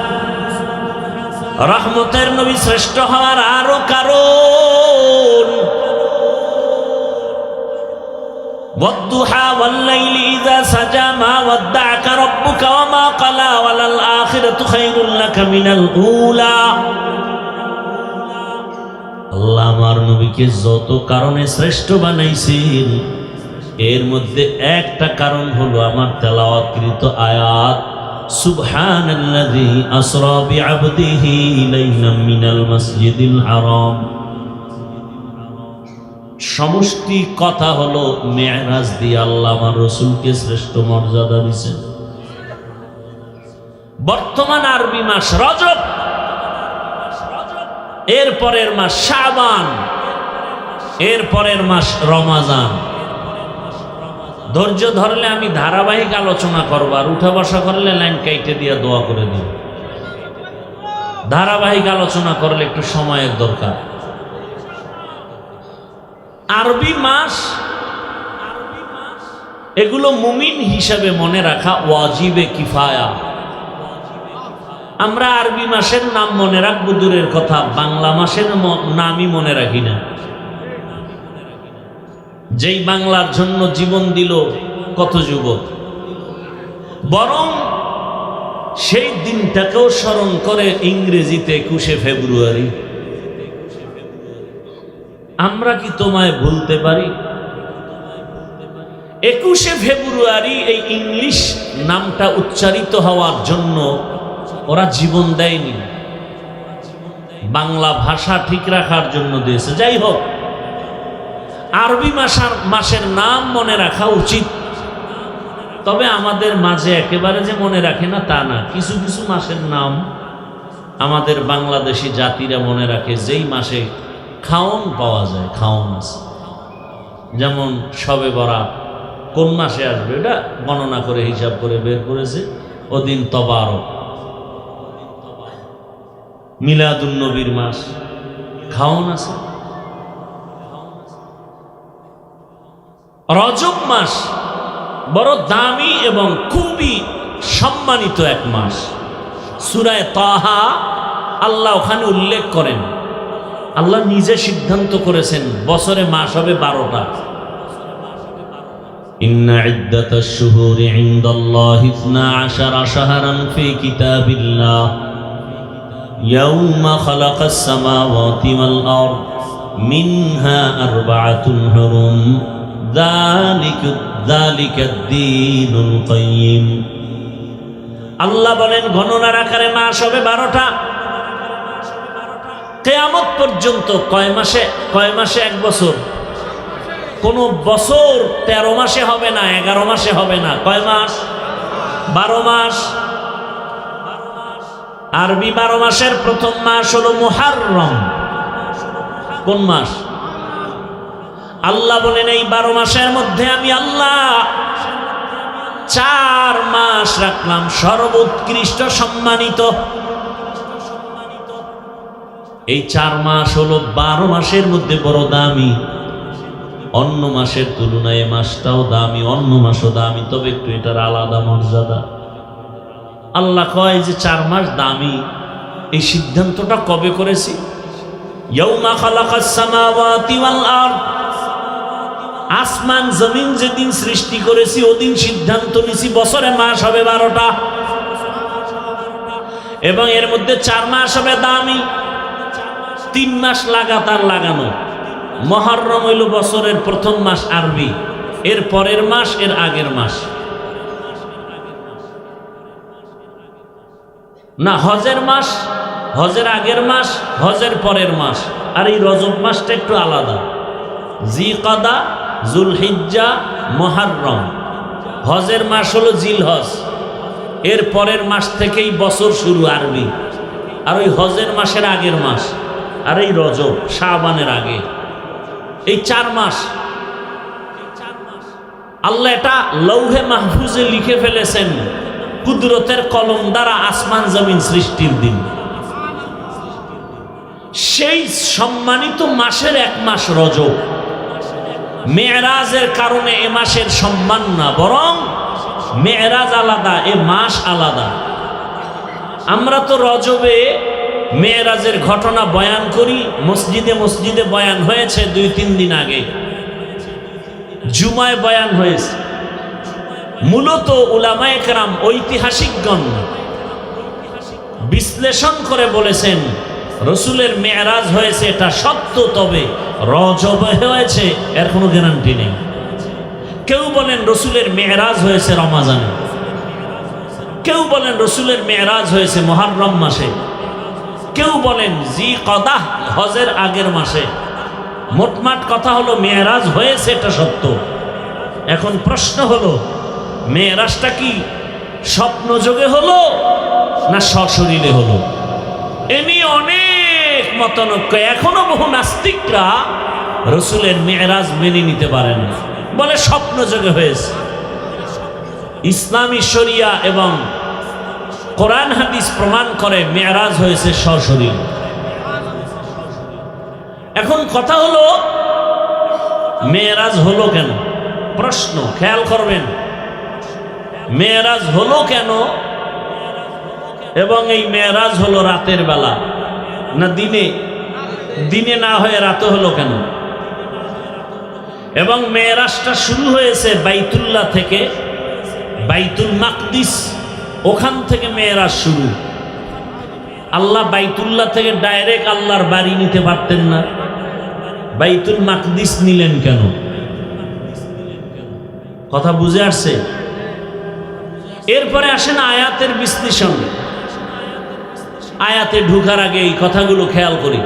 Speaker 1: রহমতের নবী শ্রেষ্ঠ হওয়ার আরো কারণ, ওয়াদ-দুহা ওয়াল-লাইলি ইযা সাজা মা ওয়াদ্দা'আকা রাব্বুকা ওয়া মা ক্বালা ওয়ালাল আখিরাতু খায়রুল লাকা মিনাল উলা। আল্লাহ আমার নবীকে যত কারণে শ্রেষ্ঠ বানাইছেন, এর মধ্যে একটা কারণ হলো আমার তেলাওয়াতকৃত আয়াত, সুবহানাল্লাযী আসরা বিআবদিহি লাইলাম মিনাল মাসজিদিল হারাম। সমষ্টি কথা হলো মেরাজ দিয়ে আল্লাহ আমার রাসূলকে শ্রেষ্ঠ মর্যাদা দিয়েছেন। বর্তমান আরবি মাস রজব, এর পরের মাস শাবান, এর পরের মাস রমাজান। ধৈর্য ধরলে আমি ধারাবাহিক আলোচনা করব, আর উঠা বসা করলে লাইন কাইটে দিয়ে দোয়া করে দিব। ধারাবাহিক আলোচনা করলে একটু সময়ের দরকার। আরবি মাস এগুলো মুমিন হিসাবে মনে রাখা ওয়াজিবে কিফায়া। আমরা আরবি মাসের নাম মনে রাখবো দূরের কথা, বাংলা মাসের নামই মনে রাখি না। যেই বাংলার জন্য জীবন দিল কত যুবক, বরং সেই দিনটাকেও স্মরণ করে ইংরেজিতে 21শে ফেব্রুয়ারি। আমরা কি তোমায় ভুলতে পারি? 21শে ফেব্রুয়ারি এই ইংলিশ নামটা উচ্চারিত হওয়ার জন্য ওরা জীবন দেয়নি, বাংলা ভাষা ঠিক রাখার জন্য দিয়েছে। যাই হোক, আরবি মাসের নাম মনে রাখা উচিত। তবে আমাদের মাঝে একেবারে যে মনে রাখে না তা না, কিছু কিছু মাসের নাম আমাদের বাংলাদেশি জাতিরা মনে রাখে, যেই মাসে খাওন পাওয়া যায়, খাওন আছে। যেমন শবে বরাত কোন মাসে আসবে এটা গণনা করে হিসাব করে বের করেছে, ওদিন তবারক। মিলাদুন নবীর মাস, খাওন আছে। রজব মাস বড় দামি এবং খুবই সম্মানিত এক মাস। সূরা তাহা আল্লাহ ওখানে উল্লেখ করেন, আল্লাহ নিজে সিদ্ধান্ত করেছেন বছরে মাস হবে 12টা। ইন্না ইদ্দাতাশ শুহুরি ইনদাল্লাহি 12 শাহরান ফি কিতাবিল্লাহ ইয়াউমা খালাকাস সামাওয়াতি ওয়াল আরদ মিনহা আরবাআতুন হুরুম যালিকাদ-দীনুল কাইয়্যিম। আল্লাহ বলেন গণনার আকারে মাস হবে 12টা। কিয়ামত পর্যন্ত কয় মাসে এক বছর? কোন বছর 13 মাসে হবে না, 11 মাসে হবে না। কয় মাস? 12 মাস। আরবি 12 মাসের প্রথম মাস হলো মুহররম। কোন মাস? আল্লাহ বলেন এই 12 মাসের মধ্যে আমি আল্লাহ 4 মাস রাখলাম সর্বোৎকৃষ্ট সম্মানিত। এই 4 মাস হলো 12 মাসের মধ্যে বড় দামি। অন্য মাসের তুলনায় মাসটাও দামি, অন্য মাসও দামি, তবে একটু এটার আলাদা মর্যাদা। আল্লাহ কয় যে 4 মাস দামি। এই সিদ্ধান্তটা কবে করেছি? ইয়াউমা খালাকাস সামাওয়াতি ওয়াল আরদ, আসমান জমিন যেদিন সৃষ্টি করেছি ওদিন সিদ্ধান্ত নিছি বছরে মাস হবে 12টা, এবং এর মধ্যে 4 মাস হবে দামি। 3 মাস লাগাতার লাগানো। মুহররম হইল বছরের প্রথম মাস আরবি, এর পরের মাস এর আগের মাস না, হজের মাস, হজের আগের মাস, হজের পরের মাস। আর এই রজব মাসটা একটু আলাদা। জিকাদা, জুলহিজ্জা, মুহররম। হজের মাস হলো জিলহজ, এর পরের মাস থেকেই বছর শুরু আরবি। আর ওই হজের মাসের আগের মাস, আর এই রজব শাবানের আগে। এই 4 মাস আল্লাহ এটা লৌহে মাহফুজে লিখে ফেলেছেন কুদরতের কলম দ্বারা আসমান জমিন সৃষ্টির দিন। সেই সম্মানিত মাসের এক মাস রজব। মেরাজের কারণে এ মাসের সম্মান না, বরং মেরাজ আলাদা, এ মাস আলাদা। আমরা তো রজবে মেরাজের ঘটনা বয়ান করি, মসজিদে মসজিদে বয়ান হয়েছে 2-3 দিন আগে, জুমায় বয়ান হয়েছে। মূলত উলামায়ে কেরাম, ঐতিহাসিকগণ বিশ্লেষণ করে বলেছেন রসুলের মেরাজ হয়েছে এটা সত্য, তবে রজবে হয়েছে এর কোনো গ্যারান্টি নেই। কেউ বলেন রসুলের মেরাজ হয়েছে রমাজানে, কেউ বলেন রসুলের মেরাজ হয়েছে মুহররম মাসে, কেউ বলেন জিকাদাহ হজের আগের মাসে। মোটমাট কথা হলো মেরাজ হয়েছে এটা সত্য। এখন প্রশ্ন হলো মেরাজটা কি স্বপ্ন যোগে হলো না সশরীরে হলো? এ নিয়ে অনেক মতানৈক্য। এখনো বহু নাস্তিকরা রসুলের মেরাজ মেনে নিতে পারেন না, বলে স্বপ্ন যোগে হয়েছে। ইসলামী শরিয়া এবং কোরআন হাদিস প্রমাণ করে মেরাজ হয়েছে সশরীর। এখন কথা হলো মেরাজ হলো কেন? প্রশ্ন খেয়াল করবেন, মেরাজ হলো কেন? এবং এই মেরাজ হলো রাতের বেলা না দিনে? দিনে না হয়ে রাতে হলো কেন? এবং মেরাজটা শুরু হয়েছে বাইতুল্লাহ থেকে, বাইতুল মাকদিস, ওখান থেকে মেরাজ শুরু। আল্লাহ বাইতুল্লাহ থেকে ডাইরেক্ট আল্লাহর বাড়ি নিতে পারতেন না, বাইতুল মাকদিস নিলেন কেন? কথা বুঝে আসছে? এরপরে আসেন আয়াতের বিশ্লেষণ। আয়াতে ঢুকার আগে এই কথাগুলো খেয়াল করি।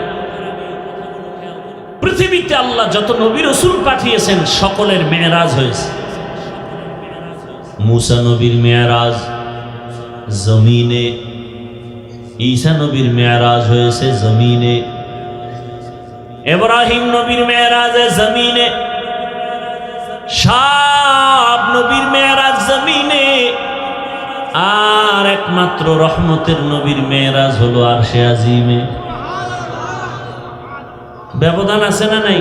Speaker 1: পৃথিবীতে আল্লাহ যত নবী রাসূল পাঠিয়েছেন সকলের মেরাজ হয়েছে। মুসা নবীর মেয়ারাজ জমিনে, ঈসা নবীর মেয়ারাজ হয়েছে জমিনে, ইব্রাহিম নবীর মেয়ারাজে জমিনে, সব নবীর মেয়ারাজ জমিনে। আর একমাত্র রহমতের নবীর মেয়ারাজ হলো আরশে আজিমে। ব্যবধান আছে না নাই?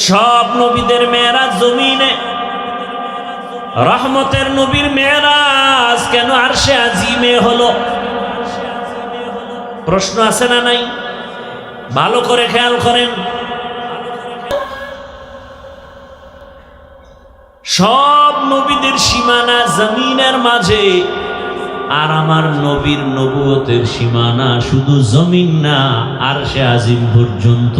Speaker 1: সব নবীদের মেয়ারাজ জমিনে, রহমতের নবীর মেয়ারাজ কেন আরশে আজিমে হলো? প্রশ্ন আছে না নাই? ভালো করে খেয়াল করেন। সব নবীদের সীমানা জমিনের মাঝে, আর আমার নবীর নবুয়তের সীমানা শুধু জমিন না, আরশে আজিম পর্যন্ত।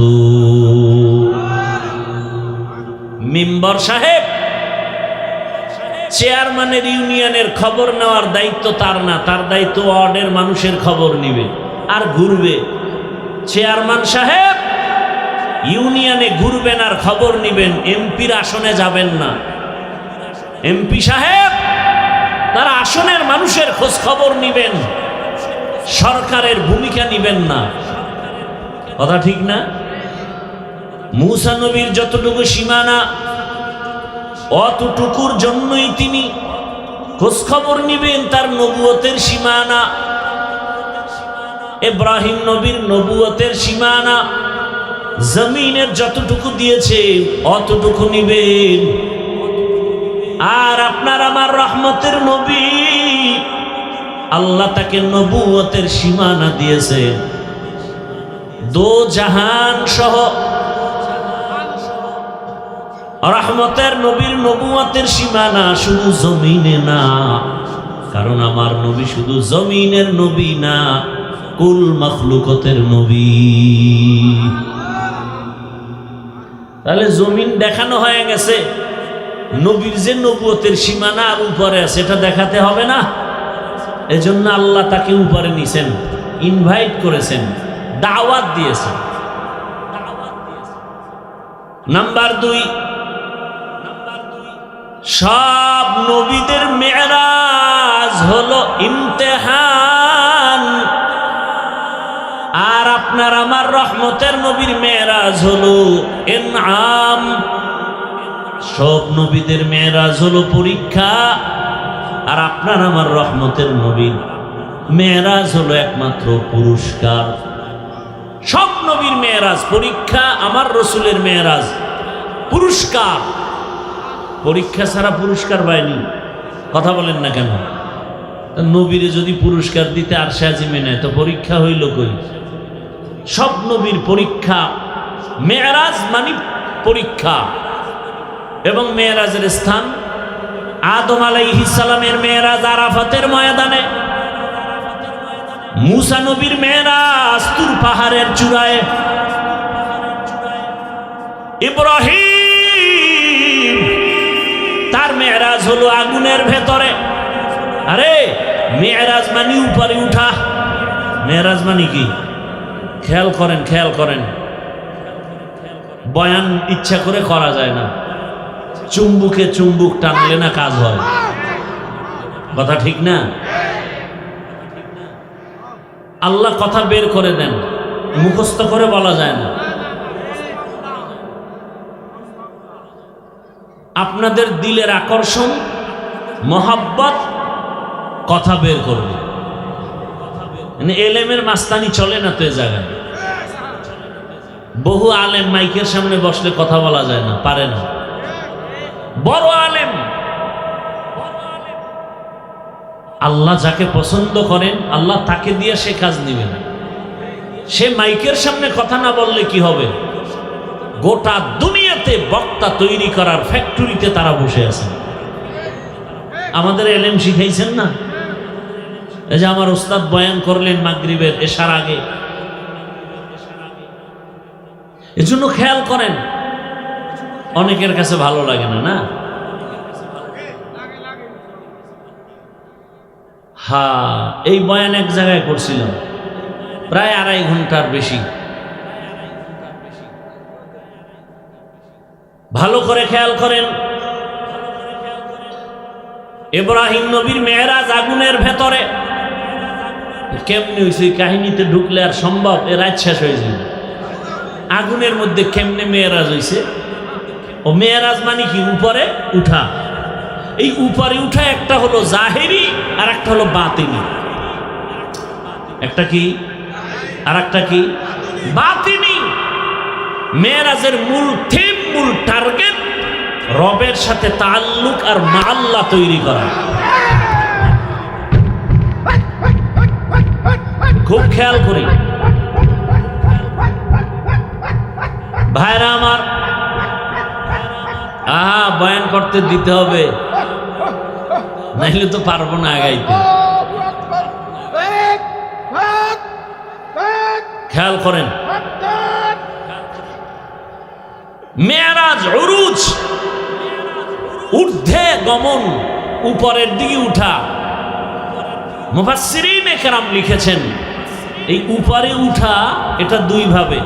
Speaker 1: মেম্বার সাহেব চেয়ারম্যানের ইউনিয়নের খবর নেওয়ার দায়িত্ব তার না, তার দায়িত্ব ওয়ার্ডের মানুষের খবর নিবে আর ঘুরবে। চেয়ারম্যান সাহেব ইউনিয়নে ঘুরবেন আর খবর নিবেন, এমপির আসনে যাবেন না। এমপি সাহেব তার আসনের মানুষের খোঁজ খবর নিবেন, সরকারের ভূমিকা নিবেন না। কথা ঠিক না? মুসা নবীর যতটুকু সীমানা, অতটুকুর জন্যই তিনি খোঁজ খবর নিবেন তার নবুয়তের সীমানা। ইব্রাহিম নবীর নবুয়তের সীমানা জমিনের যতটুকু দিয়েছে অতটুকু নিবেন। আর আপনার আমার রহমতের নবী, আল্লাহ তাকে নবুয়তের সীমানা দিয়েছে দো জাহান সহ। রহমতের নবীর নবুয়তের সীমানা শুধু জমিনে না, কারণ আমার নবী শুধু জমিনের নবী না, কুল মখলুকতের নবী। তাহলে জমিন দেখানো হয়ে গেছে, নবীর যে নবুয়তের সীমানা আর উপরে আছে এটা দেখাতে হবে না। এজন্য আল্লাহ তাকে উপরে নিছেন, ইনভাইট করেছেন, দাওয়াত দিয়েছেন। নাম্বার 2, সব নবীদের মেরাজ হলো ইমতিহান, আর আপনার আমার রহমতের নবীর মেরাজ হলো ইনআম। সব নবীদের মেরাজ হলো পরীক্ষা, আর আপনার আমার রহমতের নবীর মেরাজ হলো একমাত্র পুরস্কার। সব নবীর মেরাজ পরীক্ষা, আমার রসুলের মেরাজ পুরস্কার। পরীক্ষা ছাড়া পুরস্কার পায়নি। কথা বলেন না কেন? নবীরে যদি পুরস্কার দিতে আরশে আজিমে নেয় তো পরীক্ষা হইল কই? সব নবীর পরীক্ষা। মেরাজ মানে পরীক্ষা, এবং মেরাজের স্থান আদম আলাইহিস সালামের মেরাজ আরাফাতের ময়দানে, মুসা নবীর মেরাজ তুর পাহাড়ের চূড়ায়, ইব্রাহিম তার মেরাজ হলো আগুনের ভেতরে। আরে মেরাজ মানে উপরে উঠা। মেরাজ মানে কি? খেয়াল করেন, খেয়াল করেন। বয়ান ইচ্ছা করে করা যায় না, চুম্বুকে চুম্বুক টানলে না কাজ হয়। কথা ঠিক না? আল্লাহ কথা বের করে দেন, মুখস্থ করে বলা যায় না। আপনাদের দিলের আকর্ষণ, মহাব্বত কথা বের করবে। এলেমের মাস্তানি চলে না তো এ জায়গায়। বহু আলেম মাইকের সামনে বসলে কথা বলা যায় না, পারে না। বড় আলেম, আল্লাহ যাকে পছন্দ করেন আল্লাহ তাকে দিয়ে সে কাজ নিবে না। সে মাইকের সামনে কথা না বললে কি হবে? গোটা দুনিয়াতে বক্তা তৈরি করার ফ্যাক্টরিতে তারা বসে আছে। আমাদের এলেম শিখাইছেন না? এই যে আমার ওস্তাদ বয়ান করলেন মাগরিবের এশার আগে, এজন্য খেয়াল করেন। অনেকের কাছে ভালো লাগে না, না? হ্যাঁ, এই বয়ান এক জায়গায় করছিলাম প্রায় 2.5 ঘন্টার বেশি। ভালো করে খেয়াল করেন, ইব্রাহিম নবীর মেরাজ আগুনের ভেতরে। কেমনে হয়েছে কাহিনীতে ঢুকলে আর সম্ভব? এ রাত শেষ হয়ে যাবে। আগুনের মধ্যে কেমনে মেরাজ হয়েছে? ও মেরাজ মানে কি? উপরে উঠা। এই উপরে উঠা একটা হলো জাহেরি আর একটা হলো বাতিনি। একটা কি আর একটা কি? বাতিনি। মেরাজের মূল থিম, মূল টার্গেট রবের সাথে তাল্লুক আর মাল্লা তৈরি করা। খুব খেয়াল করি ভাইরা আমার, বয়ান করতে দিতে হবে, নাইলে তো পারবো না আগাইতে। খেয়াল করেন, মেরাজ উরুজ, ঊর্ধ্বে গমন, উপরের দিকে উঠা। মুফাসসিরিন কেরাম লিখেছেন এই উপরে উঠা এটা দুই ভাবে।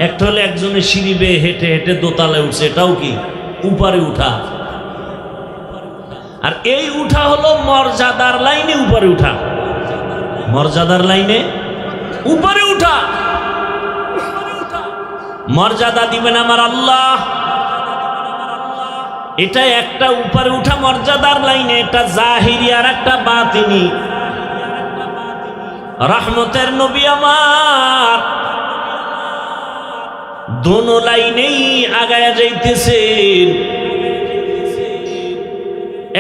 Speaker 1: একটা হলো একজনের সিঁড়ি বেয়ে হেঁটে হেঁটে দোতলায় উঠছে, এটাও কি উপরে উঠা। আর এই উঠা হলো মর্যাদার লাইনে উপরে উঠা। মর্যাদার লাইনে উপরে উঠা। মর্যাদা দিবেন আমার আল্লাহ, এটা একটা উপরে উঠা মর্যাদার লাইনে, এটা জাহিরি আর একটা বাতিনি। রহমতের নবী আমার দোনো লাইনেই আগায়া যাইতেছেন।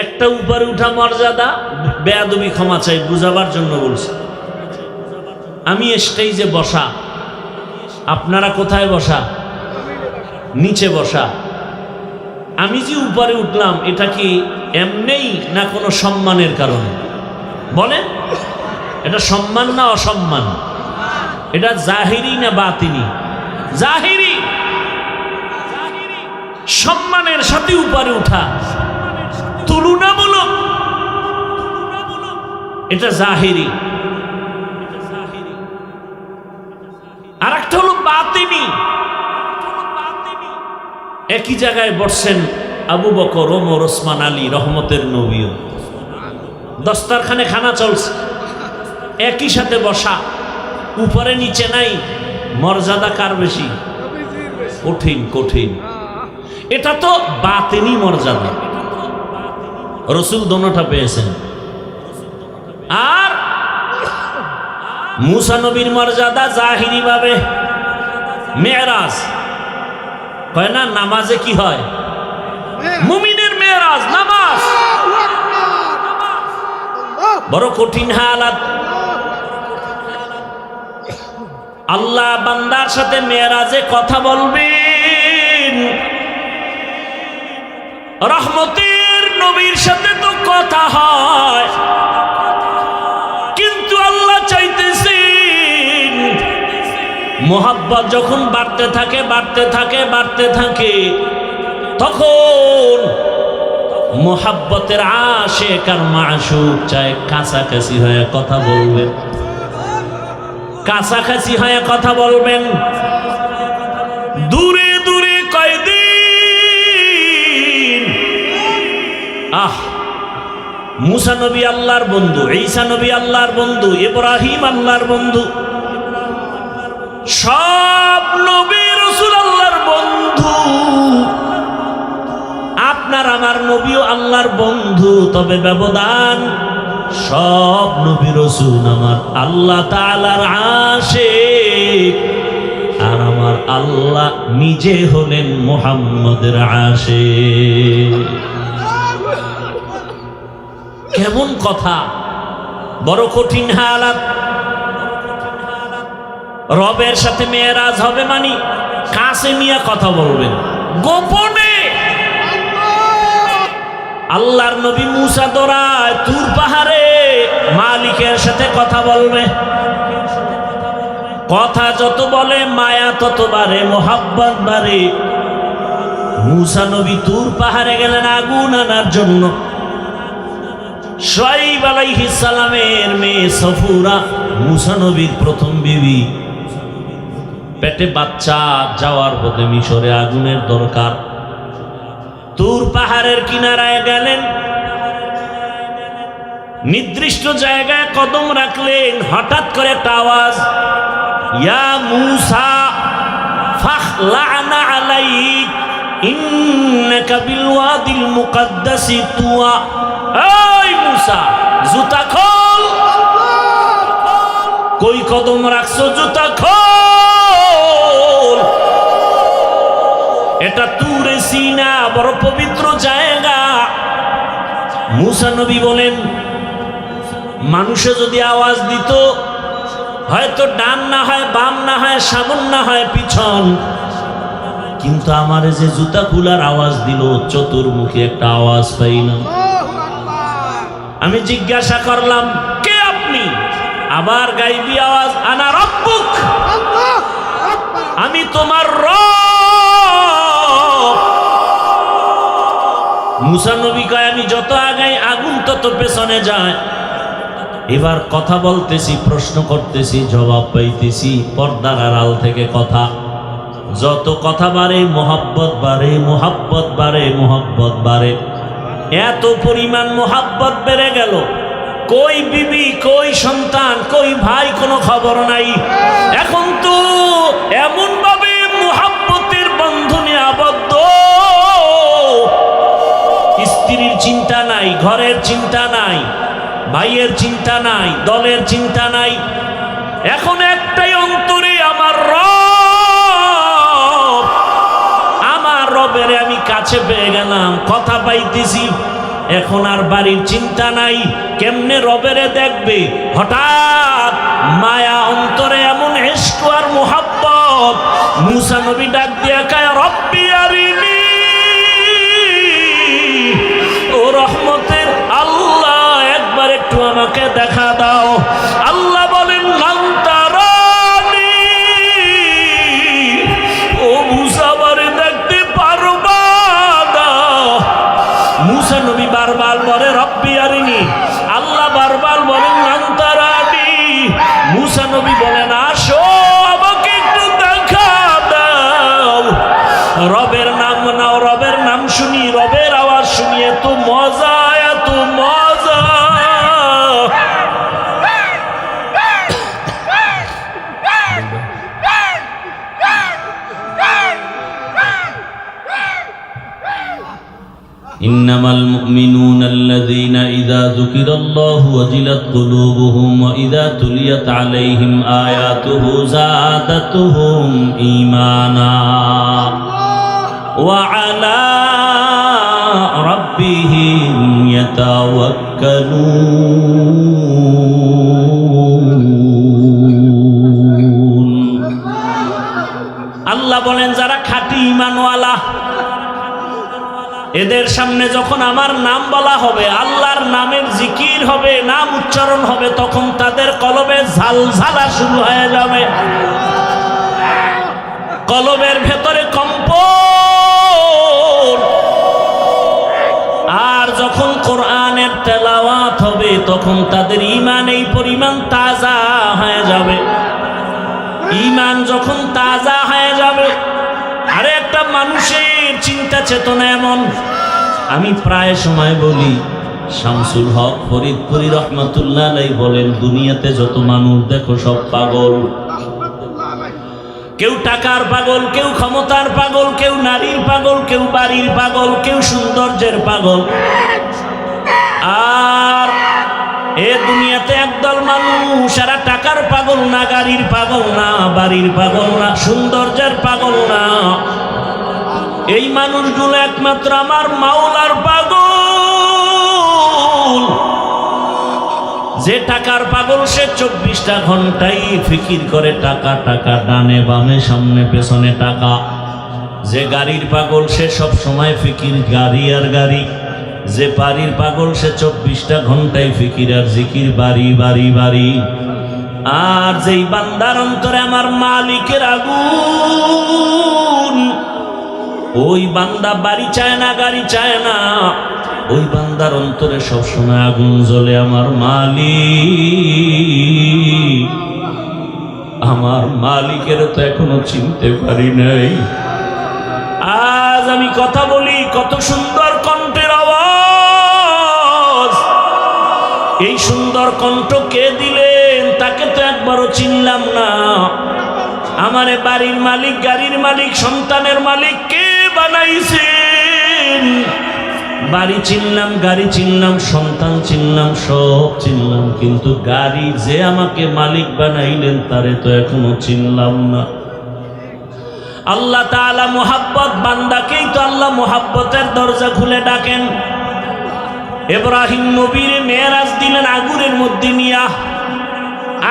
Speaker 1: একটা উপরে উঠা মর্যাদা, বেয়াদবি ক্ষমা চাই, বুঝাবার জন্য বলছি। আমি স্টেজে বসা, আপনারা কোথায় বসা? নিচে বসা। আমি যে উপরে উঠলাম এটা কি এমনেই না কোনো সম্মানের কারণে? বলেন, এটা সম্মান না অসম্মান? এটা জাহিরি না বাতিনি? জাহিরি। সম্মানের সাথে উপরে উঠা, তুলনামূলক, এটা জাহিরি। আর একটা হলো বাতিনি। একই জায়গায় বসছেন আবু বকর, ওমর, ওসমান, আলী, রহমতের নবীও। দস্তারখানে খানা চলছে, একই সাথে বসা, উপরে নিচে নাই। মর্যাদা কার বেশি? কঠিন কঠিন। এটা তো বাতিনি মর্যাদা, রসুল দোনোটা পেয়েছেন। আর মুসা নবীর মর্যাদা জাহিরি ভাবে। মেরাজ কয় না, নামাজে কি হয়? মুমিনের মেরাজ নামাজ। বড় কঠিন হালাত। আল্লাহ বান্দার সাথে মেরাজে কথা বলবেন। রহমতের নবীর সাথে তো কথা হয়, কিন্তু আল্লাহ চাইতেছেন মোহাব্বত যখন বাড়তে থাকে বাড়তে থাকে বাড়তে থাকে, তখন মোহাব্বতের আশিক আর মাশুক চায় কাছাকাছি হয়ে কথা বলবেন, কাছাকাছি হয়ে কথা বলবেন। দূরে দূরে কয়দিন। মুসা নবী আল্লাহর বন্ধু, ঈসা নবী আল্লাহর বন্ধু, ইব্রাহিম আল্লাহর বন্ধু, সব নবী রাসূল আল্লাহর বন্ধু। আপনার আমার নবীও আল্লাহর বন্ধু, তবে ব্যবধান সব নবী রাসূল আমার আল্লাহ তাআলার আশিক, আর আমার আল্লাহ নিজে হলেন মুহাম্মদের আশিক। কেমন কথা, বড় কঠিন হালাত। রবের সাথে মেরাজ হবে মানে কাছে নিয়ে কথা বলবেন, গোপনে। আল্লাহর নবী মুসা দৌড়ায় তুর পাহাড়ে মালিকের সাথে কথা বলবে। কথা যত বলে মায়া তত বাড়ে, মোহাব্বত বাড়ে। মুসা নবী তুর পাহাড়ে গেলেন আগুন আনার জন্য। শুআয়ব আলাইহিস সালামের মেয়ে সফুরা, মুসা নবীর প্রথম বিবি, পেটে বাচ্চা, যাওয়ার পথে মিশরে আগুনের দরকার। তুর পাহাড়ের কিনারায় গেলেন, নির্দিষ্ট জায়গায় কদম রাখলেন, হঠাৎ করে একটা আওয়াজ, ইয়া মূসা ফাখলা'না আলাইক ইন্নাকা বিল ওয়াদিল মুকাদ্দাসি তুয়া। এই মূসা, জুতা খোল। কই কদম রাখছো? জুতা খোল। এটা তুরে সিনা, বড় পবিত্র জায়গা। মূসা নবী বলেন, মানুষে যদি আওয়াজ দিত, হয়তো ডান না হয় বাম না হয় সামন না হয় পিছন, কিন্তু আমার যে জুতা খোলার আওয়াজ দিল, চতুর্মুখী একটা আওয়াজ পাইলাম। আমি জিজ্ঞাসা করলাম, কে আপনি? আবার গাইবি আওয়াজ, আনা রব্বুক, আমি তোমার রব। মূসা নবী কয়, আমি যত আগাই আগুন তত পেছনে যায়। এবার কথা বলতেছি, প্রশ্ন করতেছি, জবাব পাইতেছি পর্দার আড়াল থেকে কথা। যত কথা বাড়ে মোহাব্বত বাড়ে, মোহাব্বত বাড়ে, মোহাব্বত বাড়ে। এত পরিমাণ মোহাব্বত বেড়ে গেল, কই বিবি, কই সন্তান, কই ভাই, কোনো খবর নাই। এখন তো এমন ভাবে মোহাব্বতের বন্ধনে আবদ্ধ, স্ত্রীর চিন্তা নাই, ঘরের চিন্তা নাই, ভাইয়ের চিন্তা নাই, দলের চিন্তা নাই। এখন একটাই অন্তরে, আমার রব, আমার রবের আমি কাছে পেয়ে গেলাম, কথা পাইতেছি। এখন আর বাড়ির চিন্তা নাই, কেমনে রবেরে দেখবে। হঠাৎ মায়া অন্তরে, এমন ইশক আর মুহাব্বত। মূসা নবী ডাক দিয়া কয়, রব্বি আরিনি, ও রহমতের আল্লাহ, একবার একটু আমাকে দেখা দাও। আল্লাহ বলেন, লান তারানি, ও মূসা বারে দেখতে পারবা না। মূসা নবী বারবার বলে, রব্বি আরিনি, আল্লাহ বারবার বলেন, লান তারানি। মূসা নবী বলেন, আসো আমাকে একটু দেখা দাও। রবের নাম নাও, রবের নাম শুনি, রবের আওয়াজ শুনি, এত মজা, এত মজা। إنما المؤمنون الذين إذا ذكر الله وجلت قلوبهم وإذا تليت عليهم آياته زادتهم إيمانا وعلى ربهم يتوكلون। আল্লাহ বলেন, যারা খাঁটি ঈমানওয়ালা, এদের সামনে যখন আমার নাম বলা হবে, আল্লাহর নামের জিকির হবে, নাম উচ্চারণ হবে, তখন তাদের কলবে ঝালঝালা শুরু হয়ে যাবে, কলবের ভেতরে কম্পন। আর যখন কোরআনের তেলাওয়াত হবে, তখন তাদের ঈমান এই পরিমাণ তাজা হয়ে যাবে। ঈমান যখন তাজা হয়ে যাবে, আরে একটা মানুষের চিন্তা চেতনা এমন, আমি প্রায় সময় বলি, শামসুল হক ফরিদপুরি রহমাতুল্লাহ আলাইহি বলেন, দুনিয়াতে যত মানুষ দেখো সব পাগল। কেউ টাকার পাগল, কেউ ক্ষমতার পাগল, কেউ নারীর পাগল, কেউ বাড়ির পাগল, কেউ সৌন্দর্যের পাগল। আর এ দুনিয়াতে একদল মানুষ, এরা টাকার পাগল না, গাড়ির পাগল না, বাড়ির পাগল না, সৌন্দর্যের পাগল না। এই মানুষগুলো একমাত্র আমার মাওলার পাগল। যে টাকার পাগল, সে 24টা ঘন্টাই ফিকির করে টাকা, টাকা, ডানে বামে সামনে পেছনে টাকা। যে গাড়ির পাগল, সে সব সময় ফিকির গাড়ি আর গাড়ি। যে বাড়ির পাগল, সে 24টা ঘন্টায় ফিকির আর জিকির, বাড়ি বাড়ি বাড়ি। আর যেই বান্দার অন্তরে আমার মালিকের আগুন, ওই বান্দা বাড়ি চায় না, গাড়ি চায় না, ওই বান্দার অন্তরে সবসময় আগুন জ্বলে। আমার মালিক, আমার মালিকের তো এখনো চিনতে পারি নাই। আজ আমি কথা বলি, কত সুন্দর কণ্ঠের আওয়াজ, এই সুন্দর কণ্ঠ কে দিলেন? তাকে তো একবারও চিনলাম না। আমারে বাড়ির মালিক, গাড়ির মালিক, সন্তানের মালিক কে বানাইছেন? বাড়ি চিনলাম, গাড়ি চিনলাম, সন্তান চিনলাম, সব চিনলাম, কিন্তু গাড়ি যে আমাকে মালিক বানাইলেন তারে তো এখনো চিনলাম না। আল্লাহ তাআলা মুহাব্বত, বান্দাকেই তো আল্লাহ মুহাব্বতের দরজা খুলে ডাকেন। ইব্রাহিম নবীর মেরাজ দিলেন আগুনের মধ্যে নিয়া।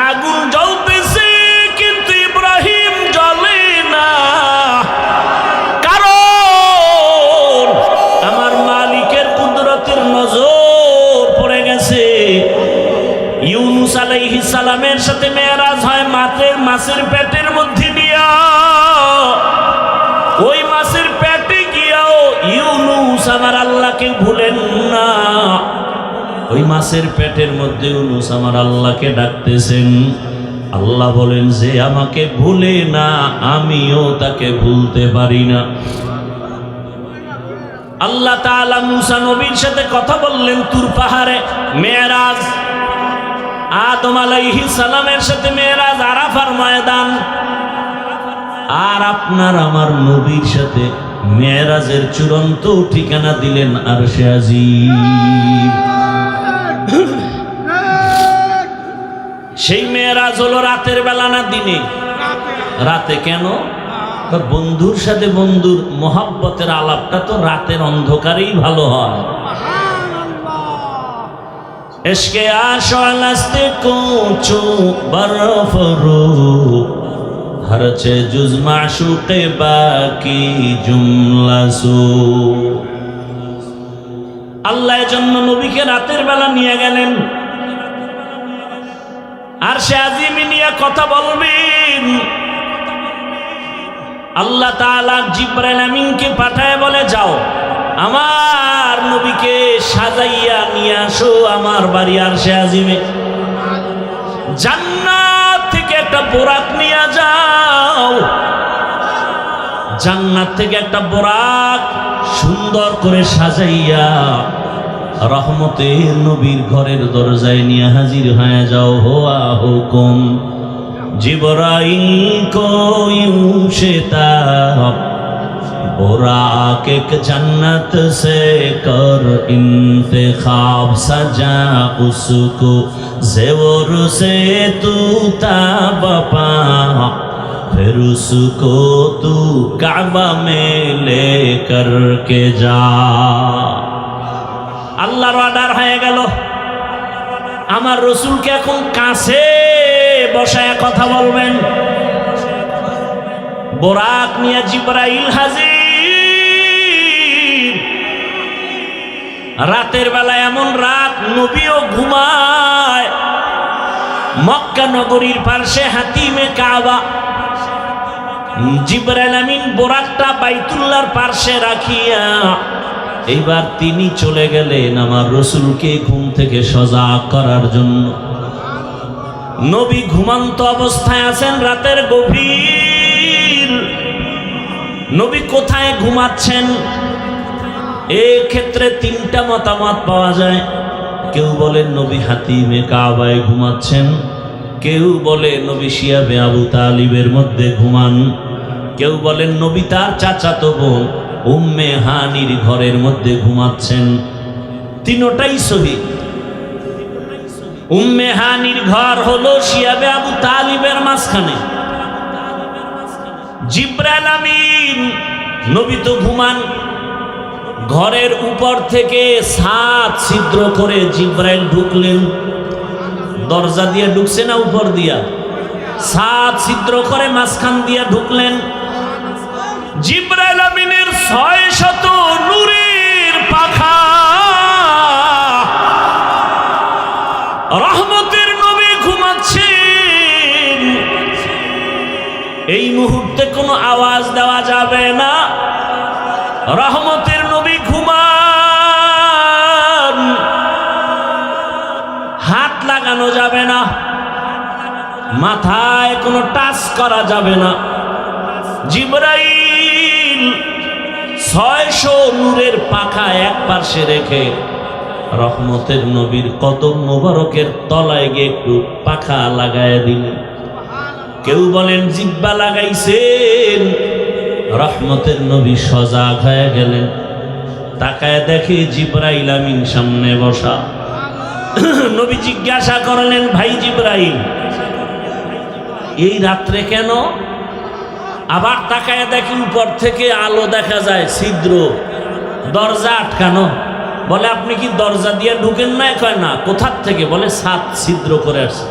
Speaker 1: আগুন জ্বলতেছে কিন্তু ইব্রাহিম জ্বলে না, কারণ আমার মালিকের কুদরতের নজর পড়ে গেছে। ইউনুস আলাইহিস সালামের সাথে মেরাজ হয় মাছের পেটের মধ্যে দিয়া। ওই মাছের পেটে গিয়াও ইউনুস আমার আল্লাহকে ভুলেন না। ওই মাছের পেটের মধ্যে ইউনুস আমার আল্লাহকে ডাকতেছেন। আল্লাহ বলেন, যে আমাকে ভুলে না আমিও তাকে ভুলতে পারি না। আল্লাহ তাআলা মুসা নবীর সাথে কথা বললেন তুর পাহাড়ে, মেরাজ। আদম আলাইহিস সালামের সাথে মেরাজ আরাফার ময়দান। আর আপনার আমার নবীর সাথে মেরাজের চূড়ান্ত ঠিকানা দিলেন আরশে আজিম। সেই মেরাজ হলো রাতের বেলা না দিনে? রাতে। কেন? বন্ধুর সাথে বন্ধুর মোহাব্বতের আলাপটা তো রাতের অন্ধকারেই ভালো হয়। এশকে আশালাস্তে কোচো বরফরু হরছে জুজ মাশুকে বাকি জুমলাসু। আল্লাহ জন্য নবীকে রাতের বেলা নিয়ে গেলেন, আর সে আজিমে নিয়ে কথা বলবেন। আল্লাহ তাআলা জিবরাইল আমিনকে পাঠায় বলে, যাও আমার নবীকে সাজাইয়া নিয়ে আসো আমার বাড়ি আরশে আজিমে। জান্নাত থেকে একটা বোরাক নিয়ে যাও। জান্নাত থেকে একটা বোরাক সুন্দর করে সাজাইয়া রহমতের নবীর ঘরের দরজায় নিয়ে হাজির হয়ে যাও। হোয়া হুকুম জিবরাইল কো यूं शिताब बुराक एक जन्नत से कर इंतखाब सजा उसको ज़ेवर से तू ताबपा फिर उसको तू काबा में लेकर के जा। আল্লাহর অর্ডার হয়ে গেল। আমার রসুলকে এখন কাছে বসায় কথা বলবেন। বোরাক নিয়ে জিবরাইল হাজির। রাতের বেলা এমন রাত নবীও ঘুমায়। মক্কা নগরীর পার্শ্বে হাতিমে কাবা। জিবরাইল আমিন বোরাকটা বাইতুল্লাহর পার্শ্বে রাখিয়া এইবার তিনি চলে গেলেন আমার রসুলকে ঘুম থেকে সজাগ করার জন্য। নবী ঘুমান্ত অবস্থায় আছেন, রাতের গভীর। নবী কোথায় ঘুমাচ্ছেন? এই ক্ষেত্রে তিনটা মতামত পাওয়া যায়। কেউ বলেন নবী হাতিমে কাবায় ঘুমাচ্ছেন, কেউ বলে নবী শিয়াবে আবু তালিবের মধ্যে ঘুমান, কেউ বলেন নবী তার চাচাতো বোন উম্মে হানির ঘরের মধ্যে ঘুমাচ্ছেন। তিনটাই সহিহ। উম্মে হানির ঘর হলো শিয়াবে আবু তালিবের মাঝখানে। জিবরাইল আমিন নবী তো ঘুমান। ঘরের উপর থেকে 7 ছিদ্র করে জিবরাইল ঢুকলেন। দরজা দিয়ে ঢুকছে না উপর দিয়া? 7 ছিদ্র করে মাঝখান দিয়া ঢুকলেন। জিবরাইল আমিনের 600 নূরের পাখা। রহমতের নবী ঘুমাচ্ছেন। এই মুহূর্তে কোনো আওয়াজ দেওয়া যাবে না। রহমতের নবী ঘুমান। হাত লাগানো যাবে না, মাথায় কোনো টাচ করা যাবে না। জিবরাইল 600 নূরের পাখা এক পাশে রেখে রহমতের নবীর কদম মোবারকের তলায় গিয়ে একটু পাখা লাগায় দিলেন। কেউ বলেন জিব্বা লাগাইছেন। রহমতের নবী সজাগ হয়ে গেলেন, তাকায় দেখে জিবরাইল আমিন সামনে বসা। নবী জিজ্ঞাসা করলেন, ভাই জিবরাইল, এই রাত্রে কেন? আবার তাকায় দেখে উপর থেকে আলো দেখা যায়, ছিদ্র, দরজা আটকানো। বলে আপনি কি দরজা দিয়ে ঢুকেন না? কয় না। কোথার থেকে? বলে ছাদ ছিদ্র করে আসছে।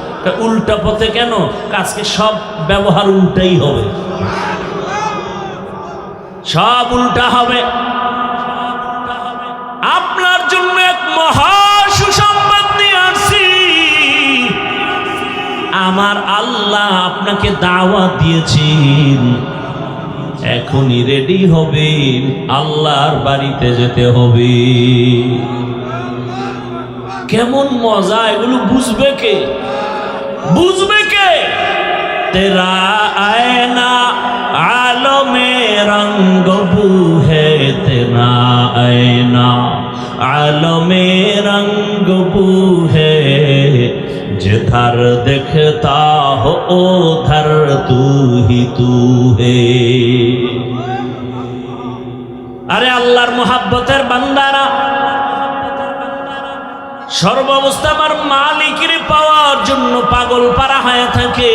Speaker 1: উল্টা পথে কেন? আজকে সব ব্যবহার উল্টাই হবে, সব উল্টা হবে। আপনার জন্য এক মহা সুসংবাদ নিয়ে আসছি। আমার আল্লাহ আপনাকে দাওয়াত দিয়েছেন, এখনই রেডি হবে, আল্লাহর বাড়িতে যেতে হবে। কেমন মজা! এগুলো বুঝবে কে? বুঝবে কে? তেরা আয়না আলমে রঙ্গ বু হে, তেরা আয়না आलमे रंग बू है, जिधर दिखता हो उधर तू ही तू है। अरे আল্লাহর মোহাব্বতের বান্দারা, সর্বাবস্থা আমার মালিকের পাওয়ার জন্য পাগল পারা হয়ে থাকে।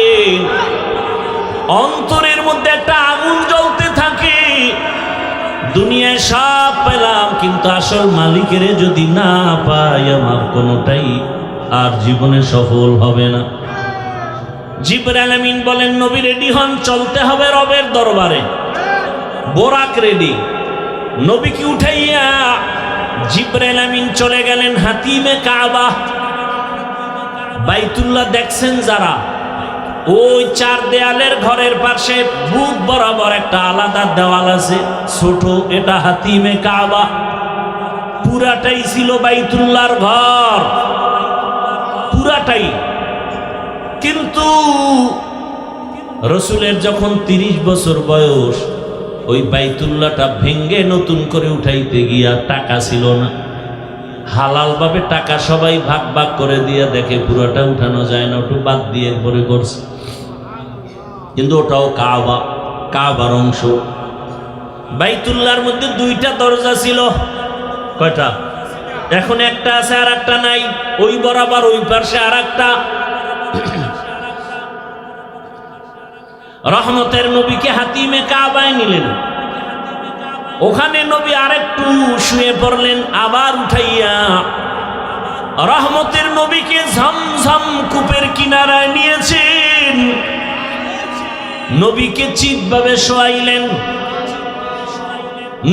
Speaker 1: অন্তরের মধ্যে একটা আগুন জ্বলতে থাকে। দুনিয়ায় সব পেলাম, কিন্তু আসল মালিকের যদি না পাই, আমার কোনোটাই আর জীবনে সফল হবে না। জিবরাইল আমিন বলেন, নবী রেডি হন, চলতে হবে রবের দরবারে। বোরাক রেডি। নবীকে উঠাইয়া জিবরাইল আমিন চলে গেলেন হাতিমে কাবা। বাইতুল্লাহ দেখছেন যারা, ওই চার দেয়ালের ঘরের পাশে বুক বরাবর একটা আলাদা দেওয়াল আছে, ছোট, এটা হাতিমে কাবা। পুরাটাই ছিল বাইতুল্লাহর ঘর, পুরাটাই। কিন্তু রসুলের যখন 30 বছর বয়স, ওই বাইতুল্লাহটা ভেঙ্গে নতুন করে উঠাইতে গিয়া টাকা ছিল না। হালাল ভাবে টাকা সবাই ভাগ ভাগ করে দিয়ে দেখে পুরোটা উঠানো যায় না, ওটা বাদ দিয়ে পরে করছে। কিন্তু ওটাও কাবা, কাবার অংশ। বাইতুল্লাহর মধ্যে 2টা দরজা ছিল। কয়টা? এখন একটা আছে, আর একটা নাই। ওই বরাবর ওই পাশে আর একটা। রহমতের নবীকে হাতিমে কাবায় নিলেন। ওখানে নবী আরেকটু শুয়ে পড়লেন, আবার উঠাইয়া রহমতের নবীকে ঝমঝম কূপের কিনারায় নিয়েছেন। নবীকে চিৎভাবে শোয়াইলেন।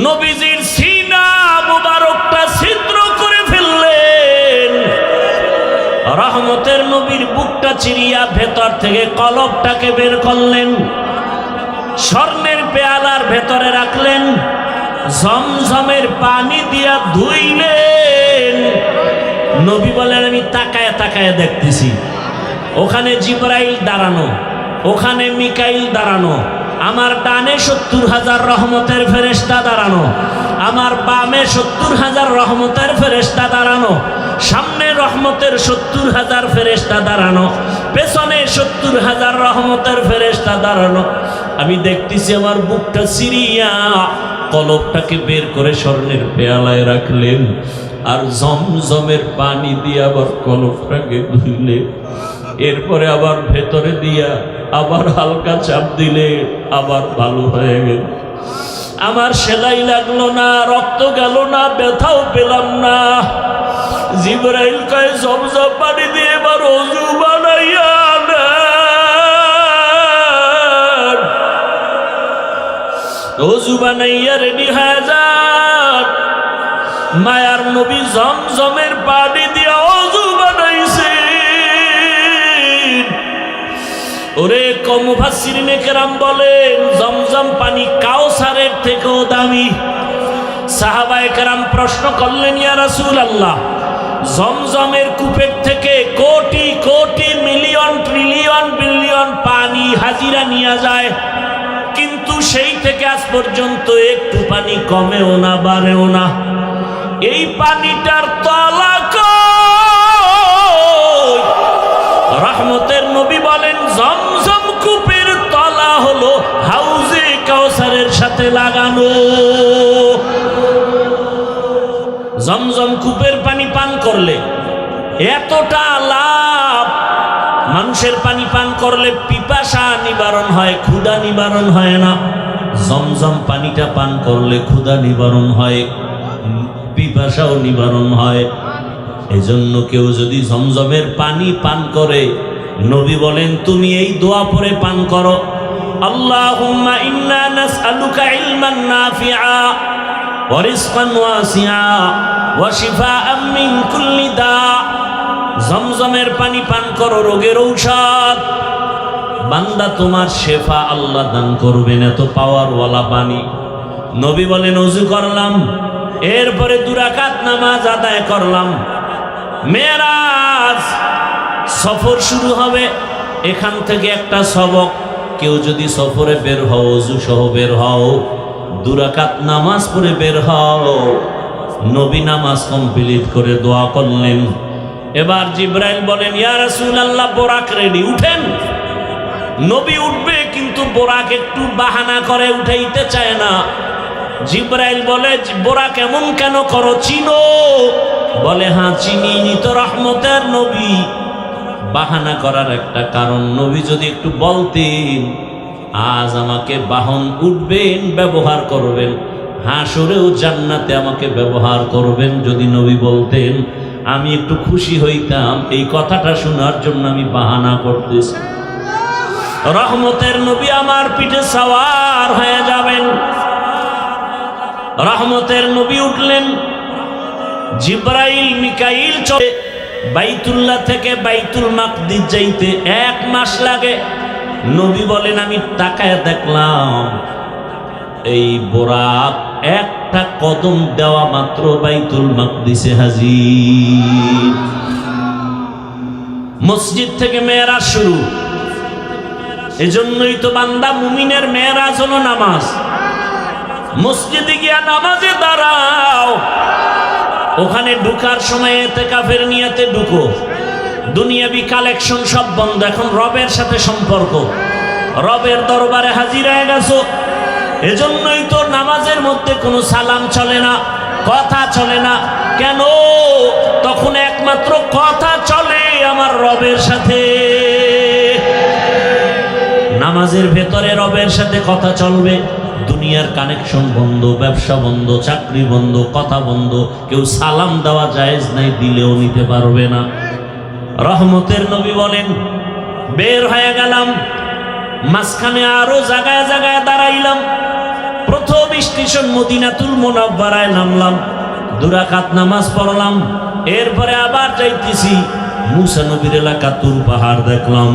Speaker 1: নবীজির সিনা মুবারকটা ছিদ্র করে ফেললেন। রহমতের নবীর বুকটা চিরিয়া ভেতর থেকে কলবটাকে বের করলেন। স্বর্ণের পেয়ালার ভেতরে রাখলেন। ঝমঝমের পানি দিয়া ধুইলেন। নবী বলেন, আমি তাকায় তাকায় দেখতেছি। ওখানে জিবরাইল দাঁড়ানো, ওখানে মিকাইল দাঁড়ানো, আমার ডানে 70,000 রহমতের ফেরেশতা দাঁড়ানো, আমার বামে 70,000 রহমতের ফেরেশতা দাঁড়ানো, সামনে রহমতের 70,000 ফেরেশতা দাঁড়ানো, পেছনে 70,000 রহমতের ফেরেশতা দাঁড়ানো। আমি দেখতেছি আমার বুকটা সিরিয়া কলবটাকে বের করে স্বর্ণের পেয়ালায় রাখলেন, আর জমজমের পানি দিয়ে আবার কলবটাকে ধুইলেন। এরপরে আবার ভেতরে দিয়া আবার হালকা চাপ দিলে আবার ভালো হয়ে গেল। আমার সেলাই লাগলো না, রক্ত গেল না, ব্যথাও পেলাম না। জিবরাইল কয়, জমজম পানি দিয়ে এবার ওযু বানাইয়া নেন। ওযু বানাইয়া রেডি হয়ে যান। মায়ার নবী জমজমের পানি দিয়া ওযু বানাইছে। ওরে মুফাসসিরিনে কেরাম বলেন, জমজম পানি কাউসারের থেকেও দামি। সাহাবায়ে কেরাম প্রশ্ন করলেন, ইয়া রাসূলুল্লাহ, জমজমের কূপের থেকে crore crore million trillion billion পানি হাজিরা নিয়ে যায়, কিন্তু সেই থেকে আজ পর্যন্ত একটু পানি কমেও না বাড়েও না। এই পানিটার তলা কই? রহমতের নবী বলেন জমজম কূপের তলা হলো হাউজে কাউসারের সাথে লাগানো। জমজম কূপের পানি পান করলে এতটা লাভ। মানুষের পানি পান করলে পিপাসা নিবারণ হয়, ক্ষুধা নিবারণ হয় না। জমজম পানিটা পান করলে ক্ষুধা নিবারণ হয়, পিপাসাও নিবারণ হয়। এজন্য কেউ যদি জমজমের পানি পান করে, নবী বলেন তুমি এই দোয়া পড়ে পান করো, আল্লাহুম্মা ইন্না নাসআলুকা ইলমান নাফিআ ওয়া রিজকান ওয়াসিআ ওয়া শিফাআম মিন কুল্লি দা। জমজমের পানি পান করো, রোগের ঔষধ। বান্দা তোমার শেফা আল্লাহ দান করবেন, এত পাওয়ারওয়ালা পানি। নবী বলেন ওযু করলাম, এরপরে 2 রাকাত নামাজ আদায় করলাম। মেরাজ সফর শুরু হবে, এখান থেকে একটা সবক, কেউ যদি সফরে বের হও, ওযু সহ বের হও, 2 রাকাত নামাজ পড়ে বের হও। নবী নামাজ কমপ্লিট করে দোয়া করলেন। এবার জিবরাইল বলেন ইয়া রাসূলুল্লাহ বোরাক রেডি, উঠেন। নবী উঠবে কিন্তু বোরাক একটু বাহানা করে, উঠাইতে চায় না। জিবরাইল বলে বোরাক এমন কেন করো, চিনো? বলে হ্যাঁ চিনি, নি তো রহমতের নবী। বাহানা করার একটা কারণ, নবী যদি একটু বলতেন আজ আমাকে বাহন উঠবেন, ব্যবহার করবেন, হাসরেও জান্নাতে আমাকে ব্যবহার করবেন, যদি নবী বলতেন আমি একটু খুশি হইতাম। এই কথাটা শোনার জন্য আমি বাহানা করতেছি। রহমতের নবী আমার পিঠে সওয়ার হয়ে যাবেন। রহমতের নবী উঠলেন। জিবরাইল মিকাইল চলে। বাইতুল্লাহ থেকে বাইতুল মাকদিস যাইতে 1 মাস লাগে। নবী বলেন আমি তাকায় দেখলাম এই বোরাক একটা কদম দেওয়া মাত্র বাইতুল মাকদিসে হাজির। মসজিদ থেকে মেরাজ শুরু। এজন্যই তো বান্দা মুমিনের মেরাজ হলো নামাজ। মসজিদে গিয়া নামাজে দাঁড়াও, ওখানে ঢুকার সময় ইতিকাফের নিয়তে ঢুকো। দুনিয়াবি কালেকশন সব বন্ধ, এখন রবের সাথে সম্পর্ক, রবের দরবারে হাজির হয়ে গেছো। এজন্যই তো নামাজের মধ্যে কোনো সালাম চলে না, কথা চলে না। কেন? তখন একমাত্র কথা চলে আমার রবের সাথে। নামাজের ভেতরে রবের সাথে কথা চলবে। দুনিয়ার কানেকশন বন্ধ, ব্যবসা বন্ধ, চাকরি বন্ধ, কথা বন্ধ। কেউ সালাম দেওয়া জায়েজ নাই, দিলেও নিতে পারবে না। রহমতের নবী বলেন বের হয়ে গেলাম, মাঝখানে আরো জায়গায় জায়গায় দাঁড়াইলাম। প্রথম স্টেশন মদিনাতুল মুনাওয়ারায় নামলাম, 2 রাকাত নামাজ পড়লাম। এরপরে আবার যাইতেছি, মুসা নবীর এলাকা তুর পাহাড় দেখলাম।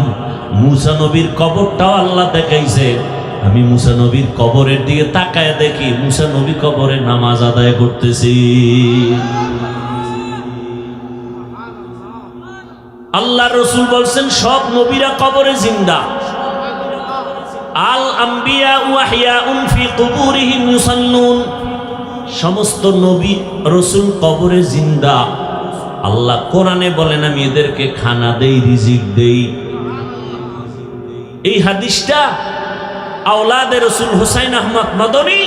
Speaker 1: মুসা নবীর কবরটাও আল্লাহ দেখাইছে। আমি মুসা নবীর কবরের দিকে তাকায় দেখি মুসা নবী কবরে নামাজ আদায় করতেছি। আল্লাহ রসুল বলছেন সব নবীরা কবরে জিন্দা। আল আম্বিয়া ওয়াহিয়াউন ফি কুবুরিহিম ইউসাল্লুন। সমস্ত নবী রসুল কবরে জিন্দা। আল্লাহ কোরআনে বলেন আমি এদেরকে খানা দেই, রিজিক দেই। এই হাদিসটা আওলাদে রসুল হুসাইন আহমদ মদনী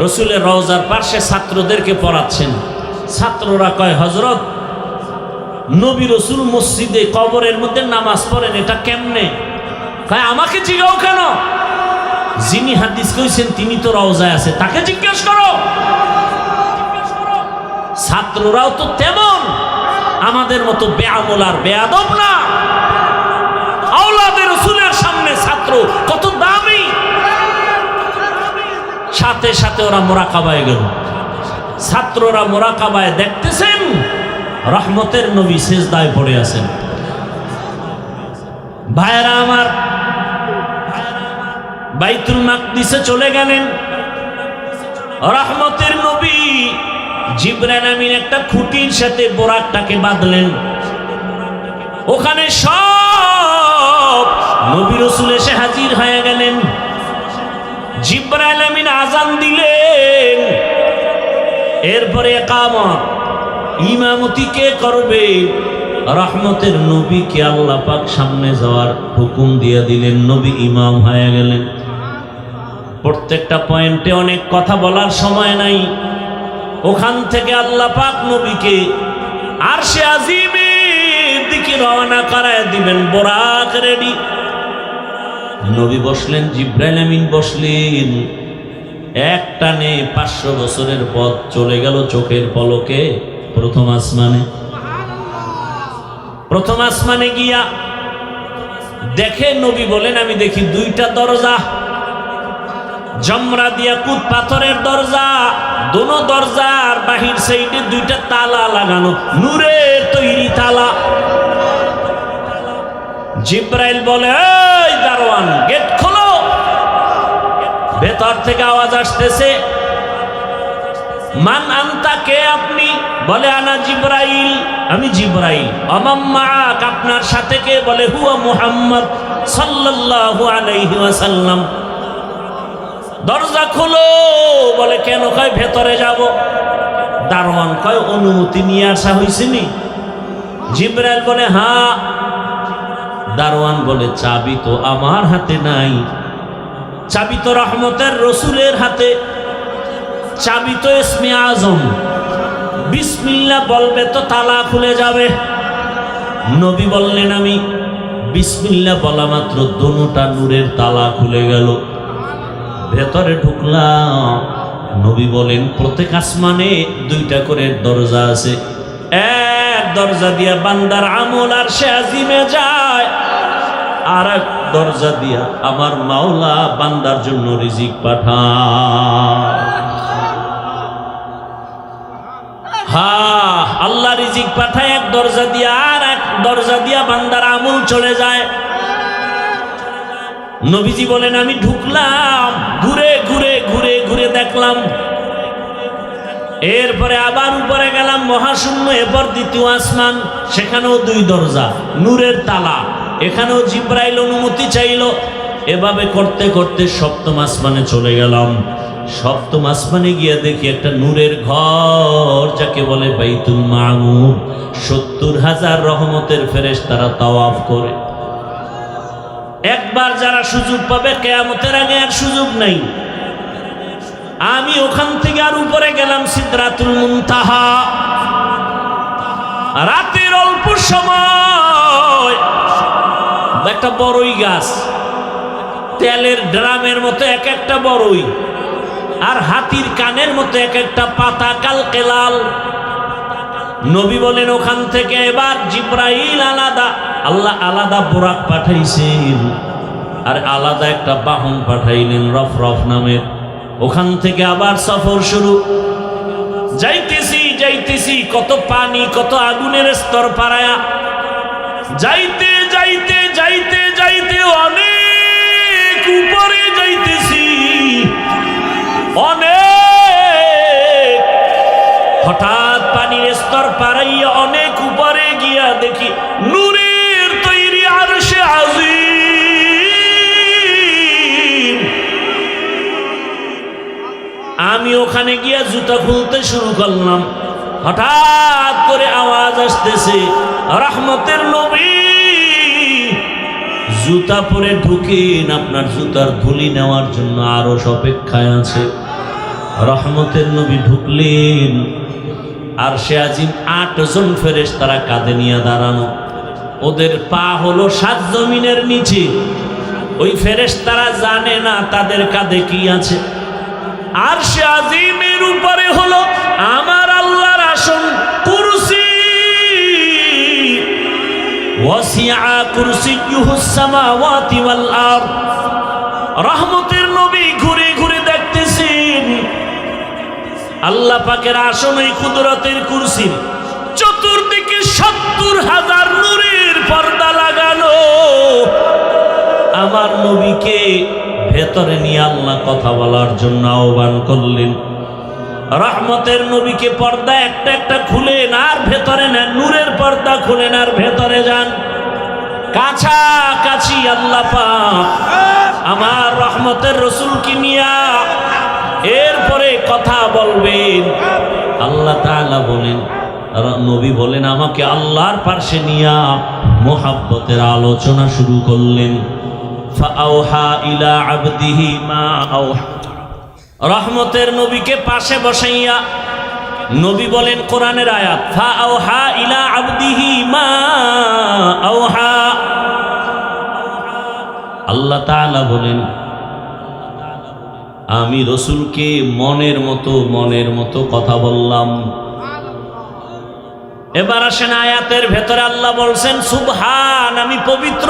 Speaker 1: রসুলের রওজার পাশে ছাত্রদেরকে পড়াচ্ছেন। ছাত্ররা কয় হযরত, নবী রসুল মসজিদে কবরের মধ্যে নামাজ পড়েন, এটা কেমনে? কয় আমাকে জিজ্ঞাও কেন? যিনি হাদিস কইছেন তিনি তো রওজায় আছে, তাকে জিজ্ঞেস করো। ছাত্ররাও তো তেমন আমাদের মতো বেআমল আর বেয়াদব না। আওলাদে রসুলের সামনে ছাত্র কত দামি। সাথে সাথে ওরা মোরাকাবায় গেল। ছাত্ররা মোরাকাবায় দেখতেছেন রহমতের নবী সিজদায় পড়ে আছেন। ভাইরা আমার, বাইতুল মাকদিসে চলে গেলেন। রহমতের নবী জিবরাইল আমিন একটা খুঁটির সাথে বোরাকটাকে বাঁধলেন। ওখানে সব নবী রাসূল এসে হাজির হয়ে গেলেন। জিবরাইল আমিন আজান দিলেন, এরপরে ইকামত, ইমামতি কে করবে? রহমতের নবীকে আল্লাহ পাক সামনে যাওয়ার হুকুম দিয়ে দিলেন, নবী ইমাম হয়ে গেলেন। প্রত্যেকটা পয়েন্টে অনেক কথা বলার সময় নাই। ওখান থেকে আল্লাহ পাক নবীকে আরশে আজিমের দিকে রওনা করায় দিবেন, বোরাক রেডি। নবী বসলেন, জিব্রাইল আমিন বসলেন। এক টানে 500 বছরের পথ চলে গেল চোখের পলকে প্রথম আসমানে। প্রথম আসমানে গিয়া দেখে, নবী বলেন আমি দেখি 2টা দরজা, জমরা দিয়া কুত পাথরের দরজা, দোনো দরজার বাহির সাইডে 2টা তালা লাগানো, নূরের তৈরি তালা। জিব্রাইল বলে, এই দারোয়ান গেট খোলো। ভেতর থেকে আওয়াজ আসতেছে, মান আনতা, কে আপনি? বলে আনা জিব্রাইল, আমি জিব্রাইল। আমাম্মাক, আপনার সাথে কে? বলে হুয়া মুহাম্মদ সাল্লাল্লাহু আলাইহি ওয়াসাল্লাম। দরজা খোলো। বলে কেন? কয় ভেতরে যাব। দারোয়ান কয় অনুমতি নিয়ে আসা হয়েছে নি? জিব্রাইল বলে হ্যাঁ। দারোয়ান বলে চাবি তো আমার হাতে নাই, চাবি তো রহমতের রসুলের হাতে, চাবি তো ইসমে আজম, বিসমিল্লাহ বলবে তো তালা খুলে যাবে। নবী বললেন আমি বিসমিল্লাহ বলা মাত্র দোনোটা নূরের তালা খুলে গেল। ভেতরে ঢুকলাম। নবী বলেন প্রত্যেক আসমানে 2টা করে দরজা আছে। এক দরজা দিয়া বান্দার আমল আরশে আজিমে যায়, আর এক দরজা দিয়া আমার মাওলা বান্দার জন্য রিজিক পাঠায়। হ্যাঁ, আল্লাহ রিজিক পাঠায় এক দরজা দিয়া, আর এক দরজা দিয়া বান্দার আমল চলে যায়। নবীজি বলেন আমি ঢুকলাম, ঘুরে ঘুরে ঘুরে ঘুরে দেখলাম। এরপরে আবার উপরে গেলাম মহাশূন্য, এরপর 2য় আসমান, সেখানেও 2 দরজা, নূরের তালা। এখানেও জিব্রাইল অনুমতি চাইল। এভাবে করতে করতে 7ম আসমানে চলে গেলাম। 7ম আসমানে গিয়ে দেখি একটা নূরের ঘর, যাকে বলে বাইতুল মামুর। 70,000 রহমতের ফেরেশতারা তাওয়াফ করে। একবার যারা সুযোগ পাবে, কিয়ামতের আগে আর সুযোগ নাই। আমি ওখান থেকে আর উপরে গেলাম সিদরাতুল মুনতাহা। রাতের অল্প সময় একটা বড়ই গাছ, তেলের ড্রামের মতো এক একটা বড়ই, আর হাতির কানের মতো এক একটা পাতা কালকে লাল। নবী বলেন ওখান থেকে এবার জিব্রাইল আলাদা, আল্লাহ আলাদা বোরাক পাঠাইছেন, আর আলাদা একটা বাহন পাঠাইলেন রফরফ নামের। ওখান থেকে আবার সফর শুরু। যাইতেছি যাইতেছি, কত পানি, কত আগুনের স্তর পারায়া, যাইতে যাইতে যাইতে যাইতে অনেক উপরে যাইতেছি, অনেক। হঠাৎ পানির স্তর পারাইয়া অনেক উপরে গিয়া দেখি নূরের তৈরি আরশে আজিম। আমি ওখানে গিয়া জুতা খুলতে শুরু করলাম। হঠাৎ করে আওয়াজ আসতেছে, রহমতের নবী জুতা পরে ঢুকেন, আপনার জুতার ধুলি নেওয়ার জন্য আরো অপেক্ষায় আছে। রহমতের নবী ঢুকলেন, আরশে আজিম 8 জন ফেরেশতারা কাঁধে নিয়ে দাঁড়ানো। ওদের পা হলো 7 জমিনের নিচে। ওই ফেরেশতারা জানে না তাদের কাঁধে কি আছে। আরশে আজিমের উপরে হলো আমার আল্লাহর আসন, কুরসি। ওয়াসিআ কুরসিয়ুহুস সামাওয়াতি ওয়াল আরদ। রহমতের নবী ঘুরে ঘুরে দেখতেছেন আল্লাহ পাকের আসন, এই কুদরতের কুরসির চতুর্দিকে 70,000 নূরের পর্দা লাগানো। আমার নবীকে ভেতরে নিয়ে আল্লাহ কথা বলার জন্য আহ্বান করলেন। রহমতের নবীকে পর্দা একটা একটা খুলেন, আর ভেতরে নেন, নূরের পর্দা খুলেন আর ভেতরে যান। কাছাকাছি আল্লাহ পাক আমার রহমতের রসুলকে নিয়া এরপরে কথা বলবেন। আল্লাহ তাআলা বলেন, নবী বলেন, আমাকে আল্লাহর পাশে নিয়া মোহাব্বতের আলোচনা শুরু করলেন। ফাআওহা ইলা আবদিহি মা আওহা, রহমতের নবীকে পাশে বসাইয়া নবী বলেন, কোরআনের আয়াত, ফাআওহা ইলা আবদিহি মা আওহা। আল্লাহ তাআলা বলেন, আমি রসুলকে মনের মতো কথা বললাম। এবার আসেন আয়াতের ভেতরে আল্লাহ বলছেন, সুবহান, আমি পবিত্র।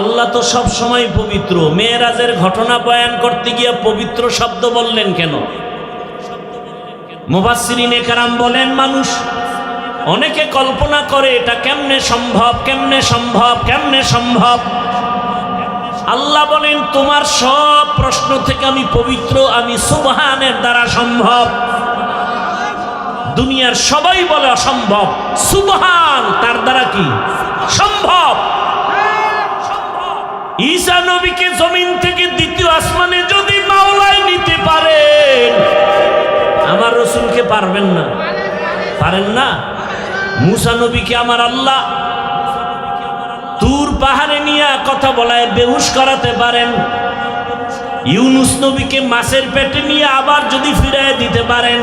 Speaker 1: আল্লাহ তো সব সময় পবিত্র। মেরাজের ঘটনা বয়ান করতে গিয়ে পবিত্র শব্দ বললেন কেন? মুফাসসিরিনে কেরাম বলেন, মানুষ অনেকে কল্পনা করে এটা কেমনে সম্ভব, কেমনে সম্ভব, কেমনে সম্ভব। আল্লাহ বলেন, তোমার সব প্রশ্ন থেকে আমি পবিত্র, আমি সুবহানের দ্বারা সম্ভব। দুনিয়ার সবাই বলে অসম্ভব, সুবহান তার দ্বারা কি সম্ভব। ঈসা নবীকে জমিন থেকে দ্বিতীয় আসমানে যদি মাওলাই নিতে পারেন, আমার রসুলকে পারবেন না? পারেন না? মুসা নবীকে আমার আল্লাহ তুর পাহাড়ে নিয়ে কথা বলায় বেহুশ করাতে পারেন। ইউনুস নবীকে মাছের পেটে নিয়ে আবার যদি ফিরায় দিতে পারেন,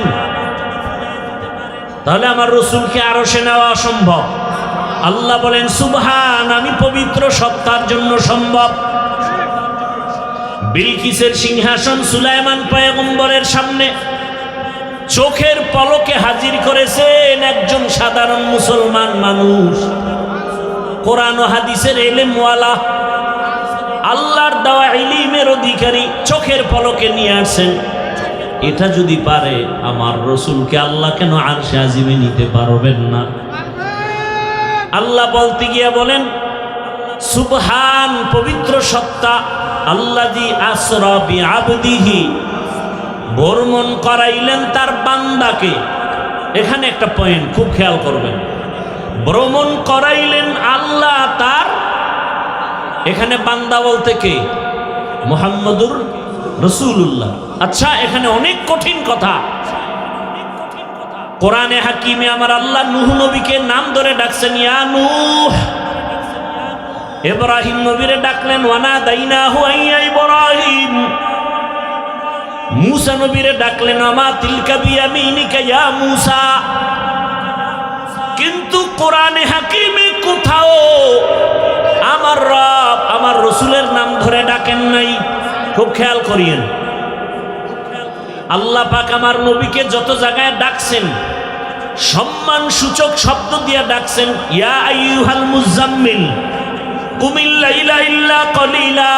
Speaker 1: তাহলে আমার রসুলকে আরশে নেওয়া অসম্ভব। আল্লাহ বলেন, সুবহান, আমি পবিত্র, সত্তার জন্য সম্ভব। বিলকিসের সিংহাসন সুলাইমান পয়গম্বরের সামনে চোখের পলকে হাজির করেছেন একজন সাধারণ মুসলমান মানুষ, কোরআন ও হাদিসের ইলমওয়ালা, আল্লাহর দেওয়া ইলমের অধিকারী, চোখের পলকে নিয়ে আসেন। এটা যদি পারে, আমার রসুলকে আল্লাহ কেন আরশে আজিমে নিতে পারবেন না? আল্লাহ বলতে গিয়ে বলেন, সুবহান, পবিত্র সত্তা, আল্লাযী আসরা বিআবদিহি, ভ্রমণ করাইলেন তার বান্দাকে। এখানে একটা পয়েন্ট খুব খেয়াল করবেন, ভ্রমণ করাইলেন আল্লাহ তার, এখানে বান্দা বলতে কে? মুহাম্মদুর রাসূলুল্লাহ। আচ্ছা, এখানে অনেক কঠিন কথা। কোরআনে হাকিমে আমার আল্লাহ নূহ নবীকে নাম ধরে ডাকছেন, ইয়া নূহ। ইব্রাহিম নবীরে ডাকলেন, ওয়ানাদাইনাহু আইয়া ইব্রাহিম। মুসা নবীরে ডাকলেন, আমা তিলকা বিয়ামিনিকা ইয়া মুসা। কিন্তু কোরআনে হাকিমে কোথাও আমার রব আমার রসুলের নাম ধরে ডাকেন নাই। খুব খেয়াল করিয়েন, আল্লাহ পাক আমার নবীকে যত জায়গায় ডাকছেন সম্মান সূচক শব্দ দিয়ে ডাকছেন, ইয়া আইয়ুহাল মুজাম্মিল কুমিল লাইলা ইল্লা কলিলা,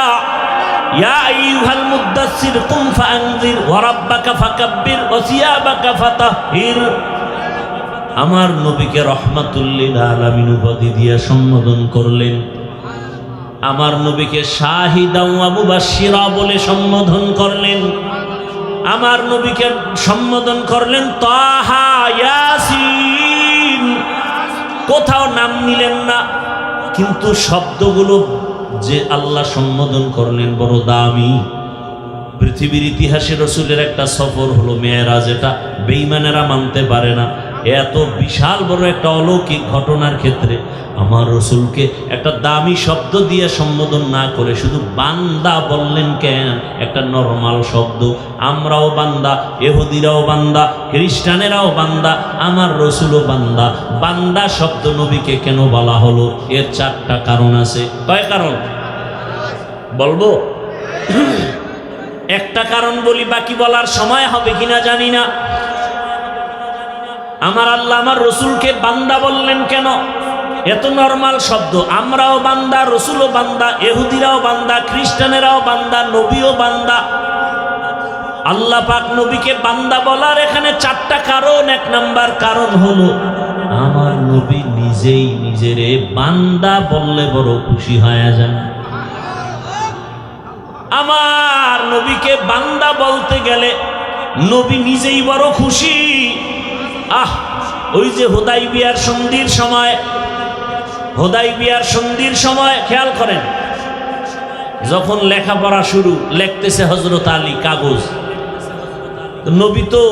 Speaker 1: ইয়া আইয়ুহাল মুদ্দাসসির কুম ফাআনজির ওয়া রাব্বাকা ফাকাব্বির ওয়া সিয়াবাকা ফাতাহহির। আমার নবীকে রহমাতুল লিল আলামিন উপাধি দিয়ে সম্বোধন করলেন। আমার নবীকে শাহিদা ওয়া মুবাশশিরা বলে সম্বোধন করলেন। আমার নবীকে সম্বোধন করলেন তাহা, ইয়াসিন। কোথাও নাম নিলেন না, কিন্তু শব্দগুলো যে আল্লাহ সম্বোধন করলেন বড় দামি। পৃথিবীর ইতিহাসে রসুলের একটা সফর হলো মেরাজ, এটা বেঈমানেরা মানতে পারে না। এত বিশাল বড় একটা অলৌকিক ঘটনার ক্ষেত্রে আমার রসুলকে একটা দামি শব্দ দিয়ে সম্বোধন না করে শুধু বান্দা বললেন কেন? একটা নরমাল শব্দ। আমরাও বান্দা, ইহুদিরাও বান্দা, খ্রিস্টানেরাও বান্দা, আমার রসুলও বান্দা। বান্দা শব্দ নবীকে কেন বলা হলো? এর চারটা কারণ আছে। কয় কারণ বলবো? একটা কারণ বলি, বাকি বলার সময় হবে কিনা জানি না। আমার আল্লাহ আমার রসুলকে বান্দা বললেন কেন? এত নরমাল শব্দ। আমরাও বান্দা, রসুলও বান্দা, ইহুদিরাও বান্দা, খ্রিস্টানেরাও বান্দা, নবীও বান্দা। আল্লাহ পাক নবীকে বান্দা বলার এখানে চারটা কারণ। এক নাম্বার কারণ হলো আমার নবী নিজেই নিজেরে বান্দা বললে বড় খুশি হয়ে যান। আমার নবীকে বান্দা বলতে গেলে নবী নিজেই বড় খুশি। ওই যে হুদাইবিয়ার সন্ধির সময় খেয়াল করেন, যখন লেখাপড়া শুরু, লিখতেছে হযরত আলী কাগজ, তো নবী তো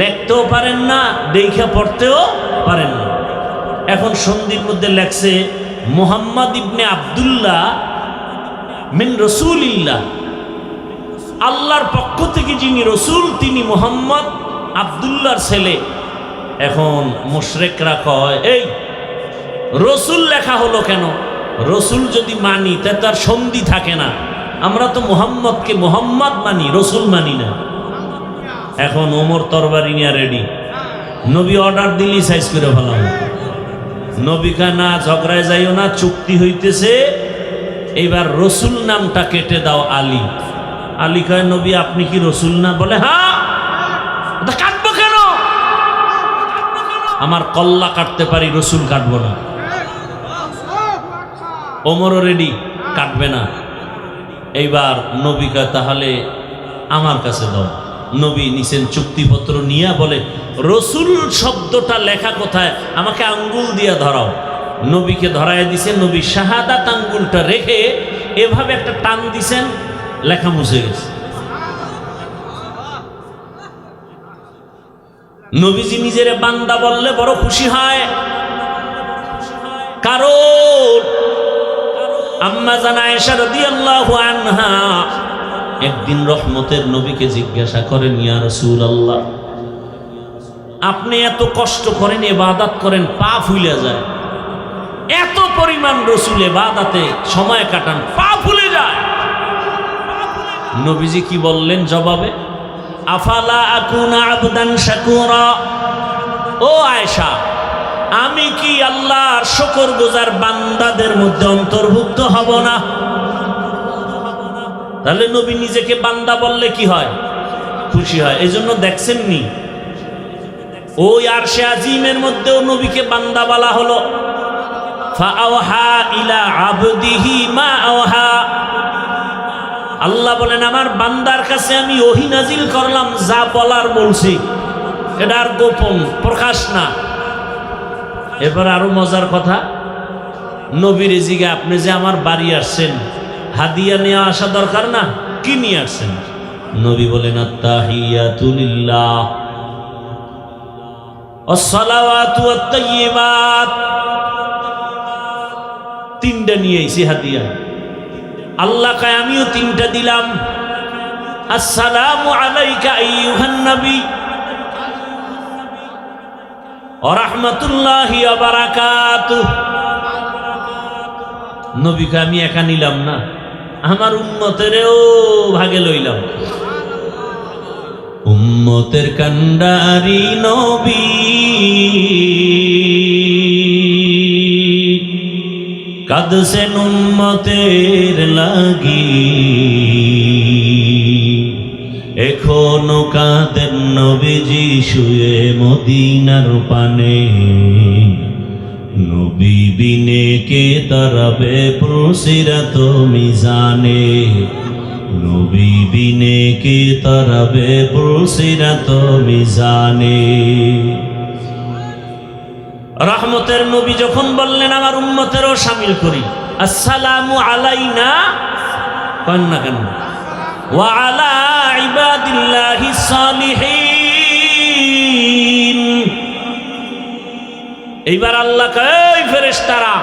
Speaker 1: লেখতেও পারেন না, দেখা পড়তেও পারেন না। এখন সন্ধির মধ্যে লেখছে মুহাম্মদ ইবনে আব্দুল্লাহ মিন রসুলিল্লাহ, আল্লাহর পক্ষ থেকে যিনি রসুল তিনি মুহাম্মদ আব্দুল্লাহর ছেলে। এখন মুশরিকরা কয়, এই রসুল লেখা হলো কেন? রসুল যদি মানি তার তার সন্ধি থাকে না। আমরা তো মুহাম্মদকে মুহাম্মদ মানি, রসুল মানি না। এখন ওমর তরবারি নিয়ে রেডি, নবী অর্ডার দিলি সাইজ করে ফেলাম। নবীকা না ঝগড়ায় যাইও না, চুক্তি হইতেছে, এইবার রসুল নামটা কেটে দাও আলী। আলী কয়, নবী আপনি কি রসুল না? বলে হ্যাঁ। কাটবো কেন? আমার কল্লা কাটতে পারি, রসুল কাটবো না। ওমরও রেডি, কাটবে না। এইবার নবী কয়, তাহলে আমার কাছে দাও। নবী নিছেন চুক্তিপত্র নিয়ে, বলে রসুল শব্দটা লেখা কোথায়? আমাকে আঙ্গুল দিয়া ধরাও। নবীকে ধরায় দিছেন। নবী শাহাদাত আঙ্গুলটা রেখে এভাবে একটা টান দিছেন, লেখা মুছে গেছে। নবীজি নিজের বান্দা বললে বড় খুশি হয়, কারণ আম্মা জান আয়েশা রাদিয়াল্লাহু আনহা একদিন রহমতের নবীকে জিজ্ঞাসা করেন, ইয়া রাসূলুল্লাহ, আপনি এত কষ্ট করেন, ইবাদত করেন, পা ফুলে যায়, এত পরিমাণ রসুল ইবাদতে সময় কাটান, পা ফুলে যায়। নবীজি কি বললেন জবাবে? আফালা আকুনা আবদান শাকুরা, ও আয়েশা, আমি কি আল্লাহর শুকরগুজার বান্দাদের মধ্যে অন্তর্ভুক্ত হব না? তাহলে নবী নিজেকে বান্দা বললে কি হয়? খুশি হয়। এই জন্য দেখছেন নি, ওই আরশে আজিমের মধ্যেও নবীকে বান্দা বলা হলো। ফাআওহা ইলা আবদিহি মা আওহা, আল্লাহ বলেন আমার বান্দার কাছে আমি ওহী নাজিল করলাম, যা বলার বলছি, এটা আর গোপন প্রকাশ না। এবার আরো মজার কথা, নবীর জিগে আপনি যে আমার বাড়ি আসছেন, হাদিয়া নিয়ে আসা দরকার না? কি নিয়ে আসছেন? নবী বলেন আত্তাহিয়াতু লিল্লাহ ওয়াসসালাওয়াতু ওয়াত-তাইয়্যিবাত, তিনটা নিয়ে আইছি হাদিয়া। আল্লাহ কয় আমিও তিনটা দিলাম। আসসালামু আলাইকা আইয়ুহান নবী ওয়া রাহমাতুল্লাহি ওয়া বারাকাতুহু। নবীকে আমি একা নিলাম না, আমার উম্মতেরও ভাগে লইলাম। উম্মতের কান্ডারি নবী, কাঁদছেন উম্মতের লাগি, এখনো কাঁদেন নবীজি শুয়ে মদিনার পানে। নবী বিনে কে তারাবে পুরসিরাত মিজানে, নবী বিনে কে তারাবে পুরসিরাত মিজানে। রহমতের নবী যখন বললেন আমার উম্মতেরও শামিল করি, আসসালামু আলাইনা কেন না কেন, ওয়া আলা ইবাদিল্লাহিস সালিহিন। এইবার আল্লাহ কয় ফেরেশতারা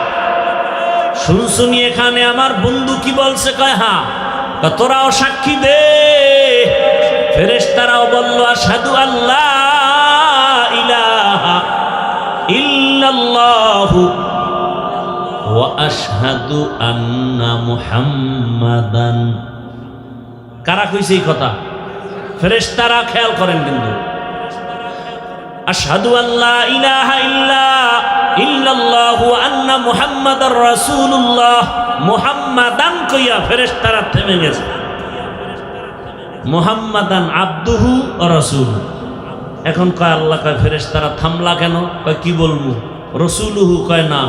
Speaker 1: শুনছুনি এখানে আমার বন্ধু কি বলছে? কয় হ্যাঁ। তোরাও সাক্ষী দে। ফেরেশতারাও বলল আশহাদু আল্লা ইলাহা ইল্লাল্লাহু ওয়া আশহাদু আন্না মুহাম্মাদান। কারা কইছে এই কথা? ফেরেশতারা। খেয়াল করেন কিন্তু, আশহাদু আল্লা ইলাহা ইল্লাল্লাহু আন্না মুহাম্মাদার রাসূলুল্লাহ, মুহাম্মাদান কইয়া ফেরেশতারা থেমে গেছে। মুহাম্মাদান আবদুহু ওয়া রাসূলুহু। এখন কয় আল্লাহ কয় ফেরেশতারা থামলা কেন? কয় কি বলবো? রাসূলুহু কয় না।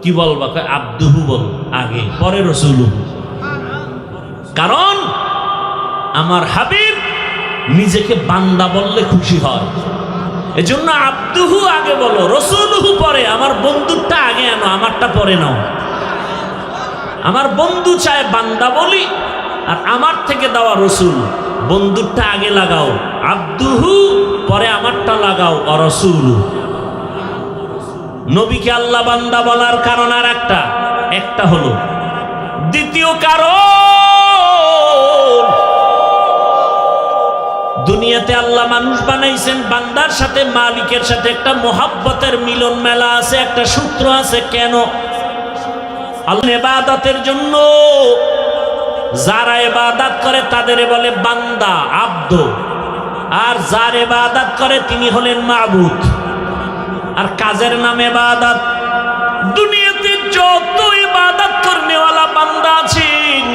Speaker 1: কি বলবা? কয় আবদুহু বল আগে, পরে রাসূলুহু। কারণ আমার হাবিব নিজেকে বান্দা বললে খুশি হয়, এজন্য আব্দুহু আগে বলো, রাসূলুহু পরে। আমার বন্ধুরটা আগে আনো, আমারটা পরে নাও। আমার বন্ধু চায় বান্দা বলি, আর আমার থেকে দেওয়া রসুল। বন্দুকটা আগে লাগাও, আব্দুহু পরে আমারটা লাগাও, অরসুলু। নবীকে আল্লাহ বান্দা বলার কারণ আর একটা হলো। দ্বিতীয় কারণ, দুনিয়াতে আল্লাহ মানুষ বানাইছেন, বান্দার সাথে মালিকের সাথে একটা মোহাব্বতের মিলন মেলা আছে, একটা সূত্র আছে। কেন? আল্লাহ ইবাদতের জন্য। যারা ইবাদত করে তাদের বলে বান্দা, আব্দ। আর যার ইবাদত করে তিনি হলেন মাবুদ। আর কাজের নাম ইবাদত। দুনিয়াতে যত ইবাদত করনেওয়ালা বান্দা আছেন,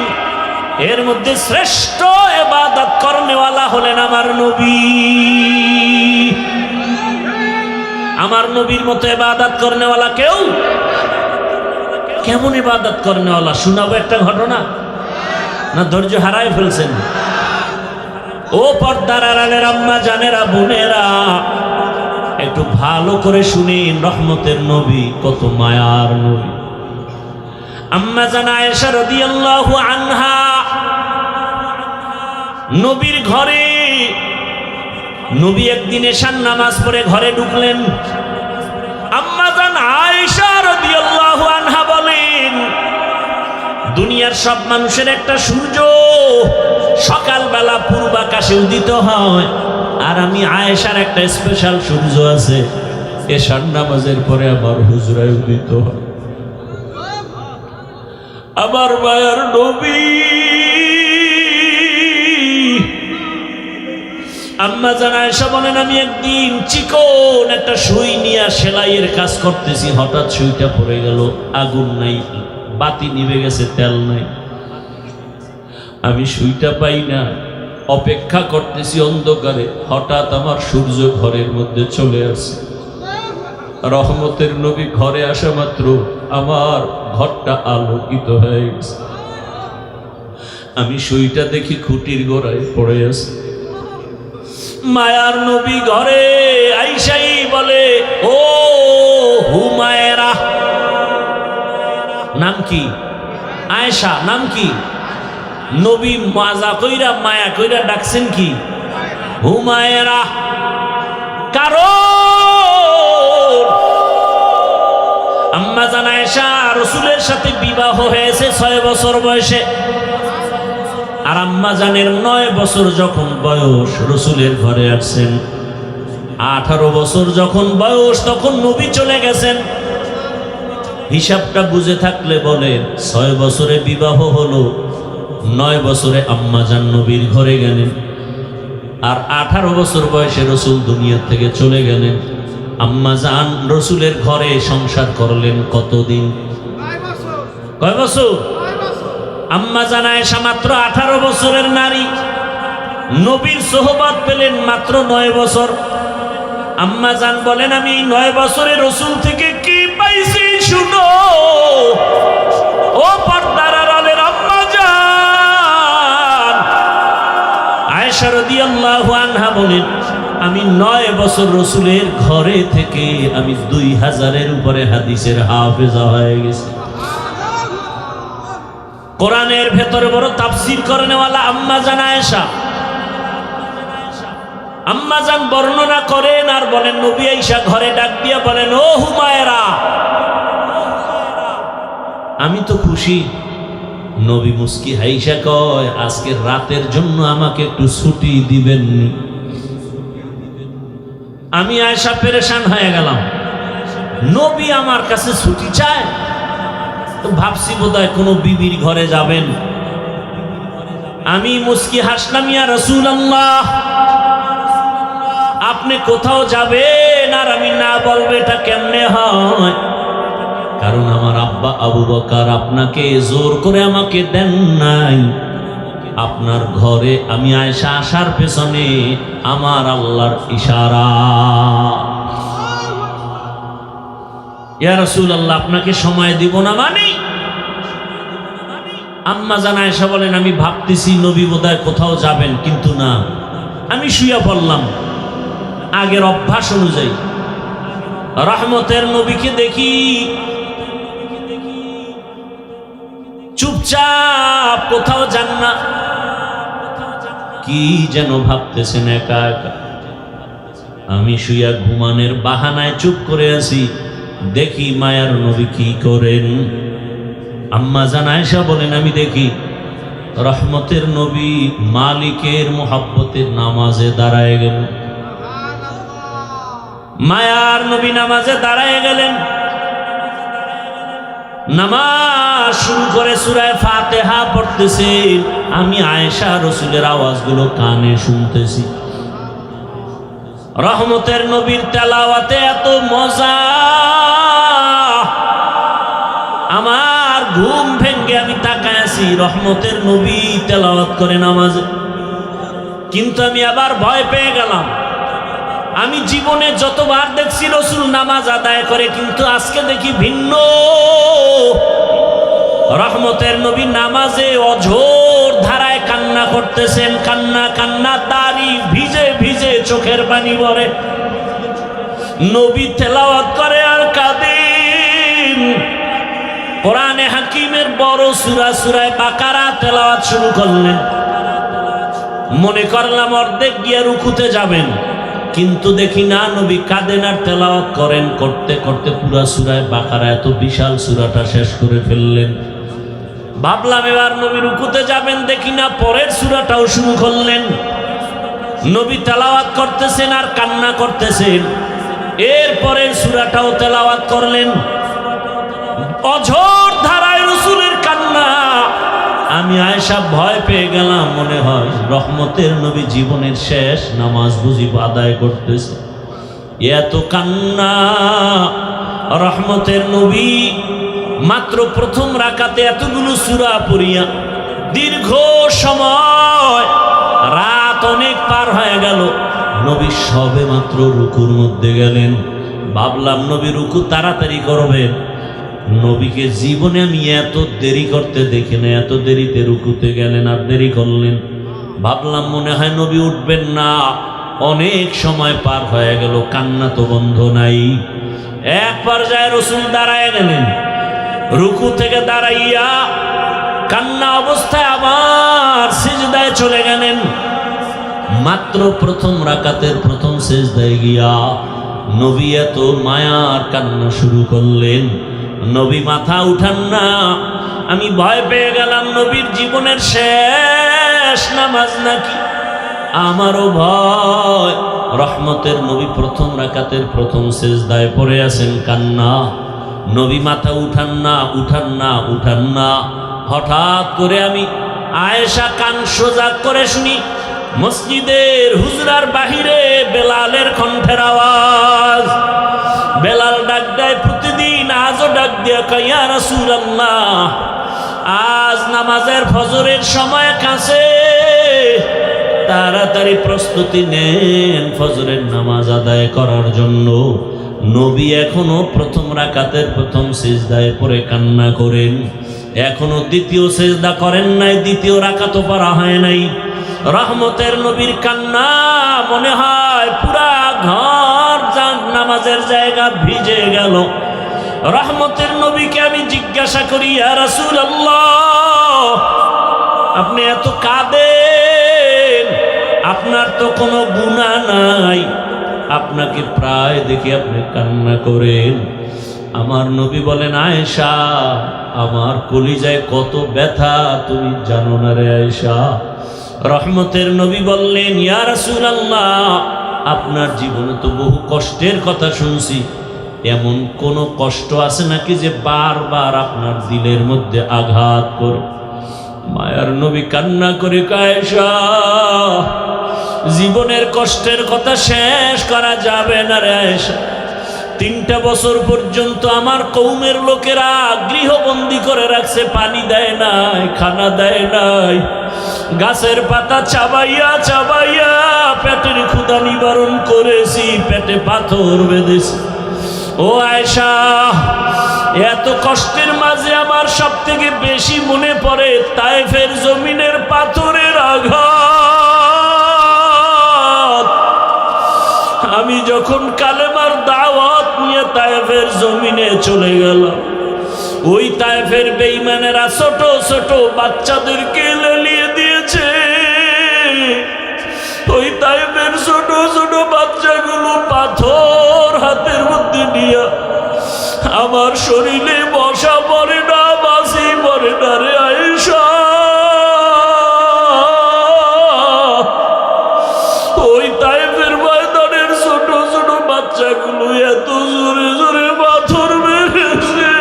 Speaker 1: এর মধ্যে শ্রেষ্ঠ ইবাদত করনেওয়ালা হলেন আমার নবী। আমার নবীর মতো ইবাদত করনেওয়ালা কেউ। কেমন ইবাদত করনেওয়ালা শোনাবো একটা ঘটনা, না ধৈর্য হারায় ফেলছেন? ও পর্দার আড়ালের আম্মা জানেরা, বোনেরা, একটু ভালো করে শুনেন। রহমতের নবী কত মায়ার নবী। আম্মা জান আয়েশা রাদিয়াল্লাহু আনহা নবীর ঘরে, নবী একদিন এশার নামাজ পড়ে ঘরে ঢুকলেন। আম্মা জান আয়েশা রাদিয়াল্লাহু আনহা বলেন, দুনিয়ার সব মানুষের একটা সূর্য সকালবেলা পূর্বাকাশে উদিত হয়, আর আমি আয়েশার একটা স্পেশাল সূর্য আছে, এশার নামাজের পরে আমার হুজরায় উদিত হয়। আমার মায়ার নবী। আম্মা জান আয়েশা বলেন, আমি একদিন চিকন একটা সুই নিয়ে সেলাইয়ের কাজ করতেছি, হঠাৎ সুইটা পড়ে গেল। আগুন নাই, বাতি নিভে গেছে, তেল নাই। আমি সুইটা পাই না, অপেক্ষা করতেছি অন্ধকারে। হঠাৎ আমার সূর্য ঘরের মধ্যে চলে আসে। রহমতের নবী ঘরে আসা মাত্র আমার ঘরটা আলোকিত হয়ে গেছে। আমি সুইটা দেখি খুঁটির গোড়ায় পড়ে আছে। মায়ার নবী ঘরে আইসাই বলে, ও হুমায়রা। নাম কি? আয়েশা। নাম কি? নবী মাজা কইরা মায়া কইরা ডাকছেন কি? হুমায়রা। কারণ আম্মা জান আয়েশা রাসূলের সাথে বিবাহ হয়েছে 6 বছর বয়সে। আর আম্মা জানের 9 বছর যখন বয়স, রাসূলের ঘরে আসছেন। 18 বছর যখন বয়স, তখন নবী চলে গেছেন। হিসাবটা বুঝে থাকলে বলেন, 6 বছরে বিবাহ হলো, 9 বছরে আম্মা জান নবীর ঘরে গেলেন, আর 18 বছর বয়সে রাসূল দুনিয়া থেকে চলে গেলেন। আম্মা জান রাসূলের ঘরে সংসার করলেন কতদিন? কয় বছর? আম্মা জান আয়েশা মাত্র 18 বছরের নারী, নবীর সোহবত পেলেন মাত্র 9 বছর। আম্মা জান বলেন, আমি 9 বছরে রাসূল থেকে কি পাইছি শুনো। ও পর্দার আড়ালের আম্মা জান আয়েশা রাদিয়াল্লাহু আনহা বলেন, আমি 9 বছর রাসূলের ঘরে থেকে আমি 2000-এর উপরে হাদিসের হাফেজা হয়ে গেছি। কোরআনের ভেতরে বড় তাফসীর করেনেওয়ালা আম্মা জান আয়েশা। আম্মা জান বর্ণনা করেন আর বলেন, নবী আয়েশা ঘরে ডাক দিয়া বলেন, ও হুমায়রা। আমি তো খুশি। নবী মুস্কি হাইসা কয়, আজকে রাতের জন্য আমাকে একটু ছুটি দিবেন। আমি আয়েশা পেরেশান হয়ে গেলাম, নবী আমার কাছে ছুটি চায়। তো ভাবছি বোধহয় কোনো বিবির ঘরে যাবেন। আমি মুস্কি হাসলাম, ইয়া রাসূলুল্লাহ, আপনি কোথাও যাবেন আর আমি না বলবো, এটা কেমনে হয়? কারণ আমার আব্বা আবু বকর আপনাকে জোর করে আমাকে দেন নাই। আপনার ঘরে আমি আয়েশা আসার পেছনে আমার আল্লাহর ইশারা। ইয়া রাসূলুল্লাহ, আপনাকে সময় দিব না মানে? আম্মা জান আয়েশা বলেন, আমি ভাবতেছি নবী বোধহয় কোথাও যাবেন, কিন্তু না, আমি শুয়ে পড়লাম আগের অভ্যাস অনুযায়ী। রহমতের নবীকে দেখি চুপচাপ, কোথাও যান না। কি যেন ভাবতেছেন একা একা। আমি শুইয়া ঘুমানের বাহানায় চুপ করে আছি, দেখি মায়ার নবী কি করেন। আম্মা জান আয়েশা বলেন, আমি দেখি রহমতের নবী মালিকের মোহাব্বতের নামাজে দাঁড়ায় গেলেন। মায়ার নবী নামাজে দাঁড়ায় গেলেন, নামাজ শুরু করে সূরা ফাতিহা পড়তেছে। আমি আয়েশা রাসূলের আওয়াজগুলো কানে শুনতেছি। রহমতের নবীর তেলাওয়াতে এত মজা, আমার ঘুম ভেঙ্গে আমি তাকায় আছি, রহমতের নবী তেলাওয়াত করে নামাজে। কিন্তু আমি আবার ভয় পেয়ে গেলাম। আমি জীবনে যতবার দেখছি রাসূল নামাজ আদায় করে, কিন্তু আজকে দেখি ভিন্ন। রহমতের নবী নামাজে অঝোর ধারায় কান্না করতেছেন, কান্না কান্না, দাড়ি ভিজে ভিজে চোখের পানি পড়ে। নবী তেলাওয়াত করে আর কাঁদেন। কোরআনে হাকিমের বড় সূরা সূরা বাকারা তেলাওয়াত শুরু করলেন। মনে করলাম অর্ধেক গিয়ে রুকুতে যাবেন, কিন্তু দেখি না, নবী কাঁদেন আর তেলাওয়াত করেন। করতে করতে পুরা সূরা বাকারা, এত বিশাল সূরাটা শেষ করে ফেললেন। ভাবলাম এবার নবী রুকুতে যাবেন, দেখি না, পরের সূরাটাও শুরু করলেন। নবী তেলাওয়াত করতেছেন আর কান্না করতেছেন। এর পরের সূরাটাও তেলাওয়াত করলেন। অঝোর ধারায় রাসূলের কান্না। আমি আয়েশা ভয় পেয়ে গেলাম, মনে হয় রহমতের নবী জীবনের শেষ নামাজ বুঝি আদায় করতেছে। এত কান্না। রহমতের নবী মাত্র প্রথম রাকাতে এতগুলো সূরা পড়িয়া দীর্ঘ সময়, রাত অনেক পার হয়ে গেল, নবী সবে মাত্র রুকুর মধ্যে গেলেন। ভাবলাম নবী রুকু তাড়াতাড়ি করবেন। নবীকে জীবনে আমি এত দেরি করতে দেখি না, এত দেরিতে রুকুতে গেলেন আর দেরি করলেন। ভাবলাম মনে হয় নবী উঠবেন না। অনেক সময় পার হয়ে গেল, কান্না তো বন্ধ নাই। এক পর্যায়ে রাসূল দাঁড়ায় গেলেন, রুকু থেকে দাঁড়াইয়া কান্না অবস্থায় আবার সিজদায় চলে গেলেন। মাত্র প্রথম রাকাতের প্রথম সিজদায় গিয়া নবী এত মায়ার কান্না শুরু করলেন। নবী মাথা উঠান না। আমি ভয় পেয়ে গেলাম, নবীর জীবনের শেষ নামাজ নাকি। আমারও ভয়। রহমতের নবী প্রথম রাকাতের প্রথম সিজদায় পড়ে আছেন, কান্না। নবী মাথা উঠান না, উঠান না, উঠান না। হঠাৎ করে আমি আয়েশা কান সোজা করে শুনি, মসজিদের হুজরার বাহিরে বেলালের কণ্ঠের আওয়াজ। বেলাল ডাক দেয় প্রতিদিন, আজও ডাক দিয়া কয়, ইয়া রাসূলুল্লাহ, আজ নামাজের ফজরের সময় কাছে, তাড়াতাড়ি প্রস্তুতি নেন ফজরের নামাজ আদায় করার জন্য। নবী এখনো প্রথম রাকাতের প্রথম সিজদায় পড়ে কান্না করেন, এখনো দ্বিতীয় সিজদা করেন নাই, দ্বিতীয় রাকাতও পড়া হয় নাই। রহমতের নবীর কান্না মনে হয় পুরা ঘর নামাজের জায়গা ভিজে গেল। রহমতের নবীকে আমি জিজ্ঞাসা করি, ইয়া রাসূলুল্লাহ, আপনি এত কাঁদেন, আপনার তো কোনো গুনাহ নাই, আপনাকে প্রায় দেখি আপনি কান্না করেন। আমার নবী বলেন, আয়েশা, আমার কলিজায় কত ব্যথা তুমি জানো না রে আয়েশা। রহমতের নবী বললেন, ইয়া রাসূলুল্লাহ, আপনার জীবনে তো বহু কষ্টের কথা শুনছি, এমন কোন কষ্ট আছে নাকি যে বারবার আপনার দিলের মধ্যে আঘাত করে? মায়ার নবী কান্না করে, আয়েশা, জীবনের কষ্টের কথা শেষ করা যাবে না রে আয়েশা। 3টা বছর পর্যন্ত আমার কওমের লোকেরা গৃহবন্দী করে রাখছে, পানি দেয় নাই, খানা দেয় নাই, গাছের পাতা চাবাইয়া চাবাইয়া পেটের ক্ষুধা নিবারণ করেছি, পেটে পাথর বেঁধেছি। ও আয়েশা, এত কষ্টের মাঝে আমার সব থেকে বেশি মনে পড়ে তায়েফের জমিনের পাথরের আঘাত। আমি যখন কালেমার দাওয়াত নিয়ে তায়েফের জমিনে চলে গেলাম, ওই তায়েফের বেঈমানেরা ছোট ছোট বাচ্চাদেরকে লেলিয়ে দিয়েছে। দুনিয়া আমার শরীরে বসা পড়ে না, বাসি পড়ে না রে আয়েশা। ওই তায়েফের ময়দানের ছোট ছোট বাচ্চাগুলো এত জোরে জোরে পাথর মেরেছে,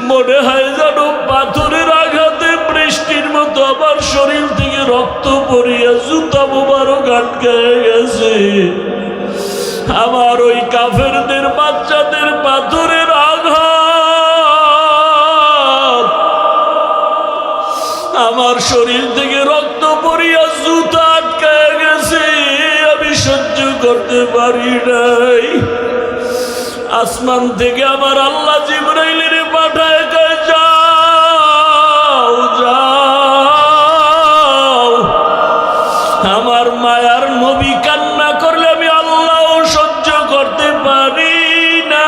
Speaker 1: মনে হয় যেন পাথরের আঘাতে বৃষ্টির মতো আমার শরীর থেকে রক্ত পড়িয়া জুতা মোবারক আটকায় গেছে। আমার ওই কাফেরদের বাচ্চাদের পাথরের আঘাত আমার শরীর থেকে রক্ত পড়িয়া জুতা আটকায় গেছে, আমি সহ্য করতে পারি নাই। আসমান থেকে আমার আল্লাহ জিবরাইলের পাঠায় কয়, যাও যাও। আমার মায়ার নবী কান্না করলে আমি আল্লাহ সহ্য করতে পারি না।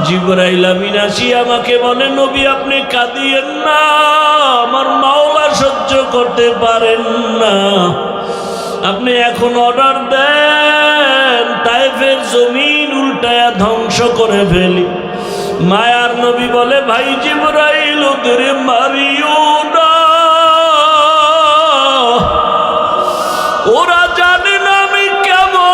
Speaker 1: জিবরাইল আমিন আসি আমাকে বলে, নবী আপনি কাঁদিয়েন না, আমার মাওলা সহ্য করতে পারেন না। আপনি এখন অর্ডার দেন তায়েফের জমিন উল্টায়া ধ্বংস করে ফেলি। মায়ার নবী বলে, ভাই জিবরাইল ওদের মারিও না, ওরা জানে না আমি কেমন,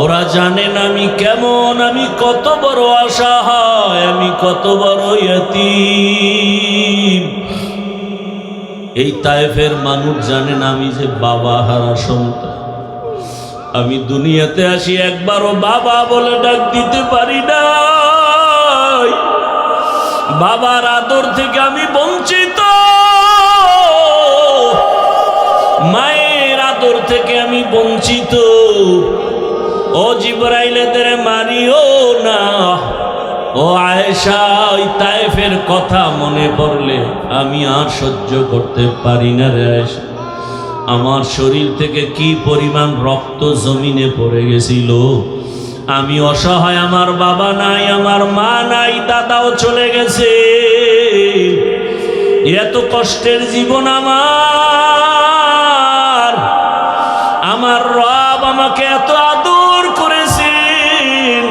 Speaker 1: ওরা জানে না আমি কেমন, আমি কত বড় অসহায়, আমি কত বড় ইয়তীম। এই তায়েফের মানুষ জানে না আমি যে বাবা হারা সন্তান। আমি দুনিয়াতে আসি একবারও বাবা বলে ডাক দিতে পারি না। বাবার আদর থেকে আমি বঞ্চিত, মায়ের আদর থেকে আমি বঞ্চিত। ও জিবরাইল এদের মারিও না। ও আয়েশা, ওই তায়েফের কথা মনে পড়লে আমি আর সহ্য করতে পারি না রে আয়েশা। আমার শরীর থেকে কি পরিমাণ রক্ত জমিনে পড়ে গেছিল। আমি অসহায়, আমার বাবা নাই, আমার মা নাই, দাদাও চলে গেছে। এত কষ্টের জীবন আমার রব আমাকে এত আদর করেছেন।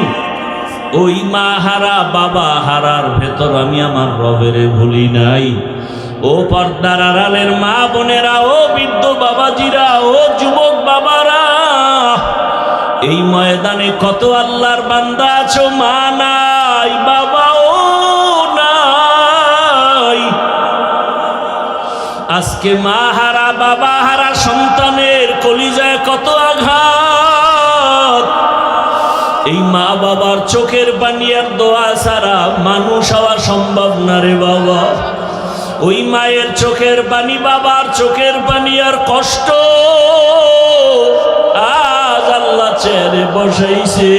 Speaker 1: ওই মা হারা বাবা হারার ভেতর আমি আমার রবের ভুলি নাই। ও পর্দার আড়ালের মা বোনেরা, ও বৃদ্ধ বাবাজিরা, ও যুবক বাবারা, এই ময়দানে কত আল্লাহর বান্দা আছো, মা নাই, বাবাও নাই। আজকে মা হারা বাবা হারা সন্তানের কলিজায় কত আঘাত। এই মা বাবার চোখের পানি আর দোয়া ছাড়া মানুষ হওয়া সম্ভব না রে বাবা। ওই মায়ের চোখের পানি, বাবার চোখের পানি আর কষ্ট আজ আল্লাহ ছেড়ে বসাইছে।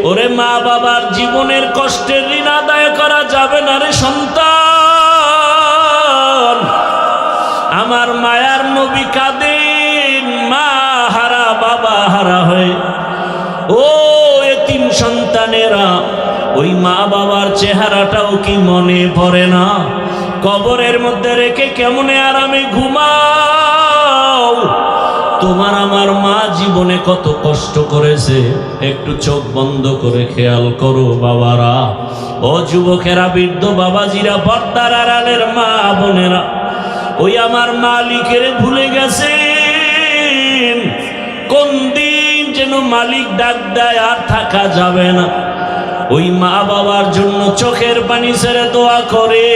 Speaker 1: ওরে মা বাবার জীবনের কষ্টের ঋণ আদায় করা যাবে না রে সন্তান। আমার মায়ার নবী কাঁদেন মা হারা বাবা হারা হয়ে। ও এতিম সন্তানেরা, ওই মা বাবার চেহারাটাও কি মনে পড়ে না? কবরের মধ্যে রেখে কেমনে আরামে ঘুমাও। তোমার আমার মা জীবনে কত কষ্ট করেছে, একটু চোখ বন্ধ করে খেয়াল করো বাবারা। ও যুবকেরা, বৃদ্ধ বাবাজিরা, পর্দার আড়ালের মা বোনেরা, ওই আমার মালিকের ভুলে গেছেন। কোন দিন যেন মালিক ডাক দেয় আর থাকা যাবে না। ওই মা বাবার জন্য চোখের পানি ছেড়ে দোয়া করে।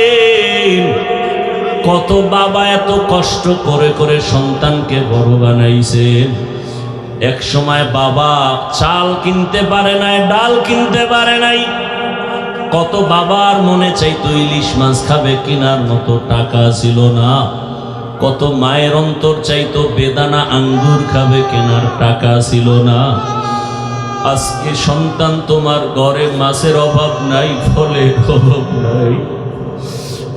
Speaker 1: কত বাবা এত কষ্ট করে করে সন্তানকে বড় বানাইছেন। এক সময় বাবা চাল কিনতে পারে নাই, ডাল কিনতে পারে নাই। কত বাবার মনে চাইতো ইলিশ মাছ খাবে, কেনার মতো টাকা ছিল না। কত মায়ের অন্তর চাইতো বেদানা আঙ্গুর খাবে, কেনার টাকা ছিল না। আজকে সন্তান তোমার ঘরে মাছের অভাব নাই, ফলের অভাব নাই,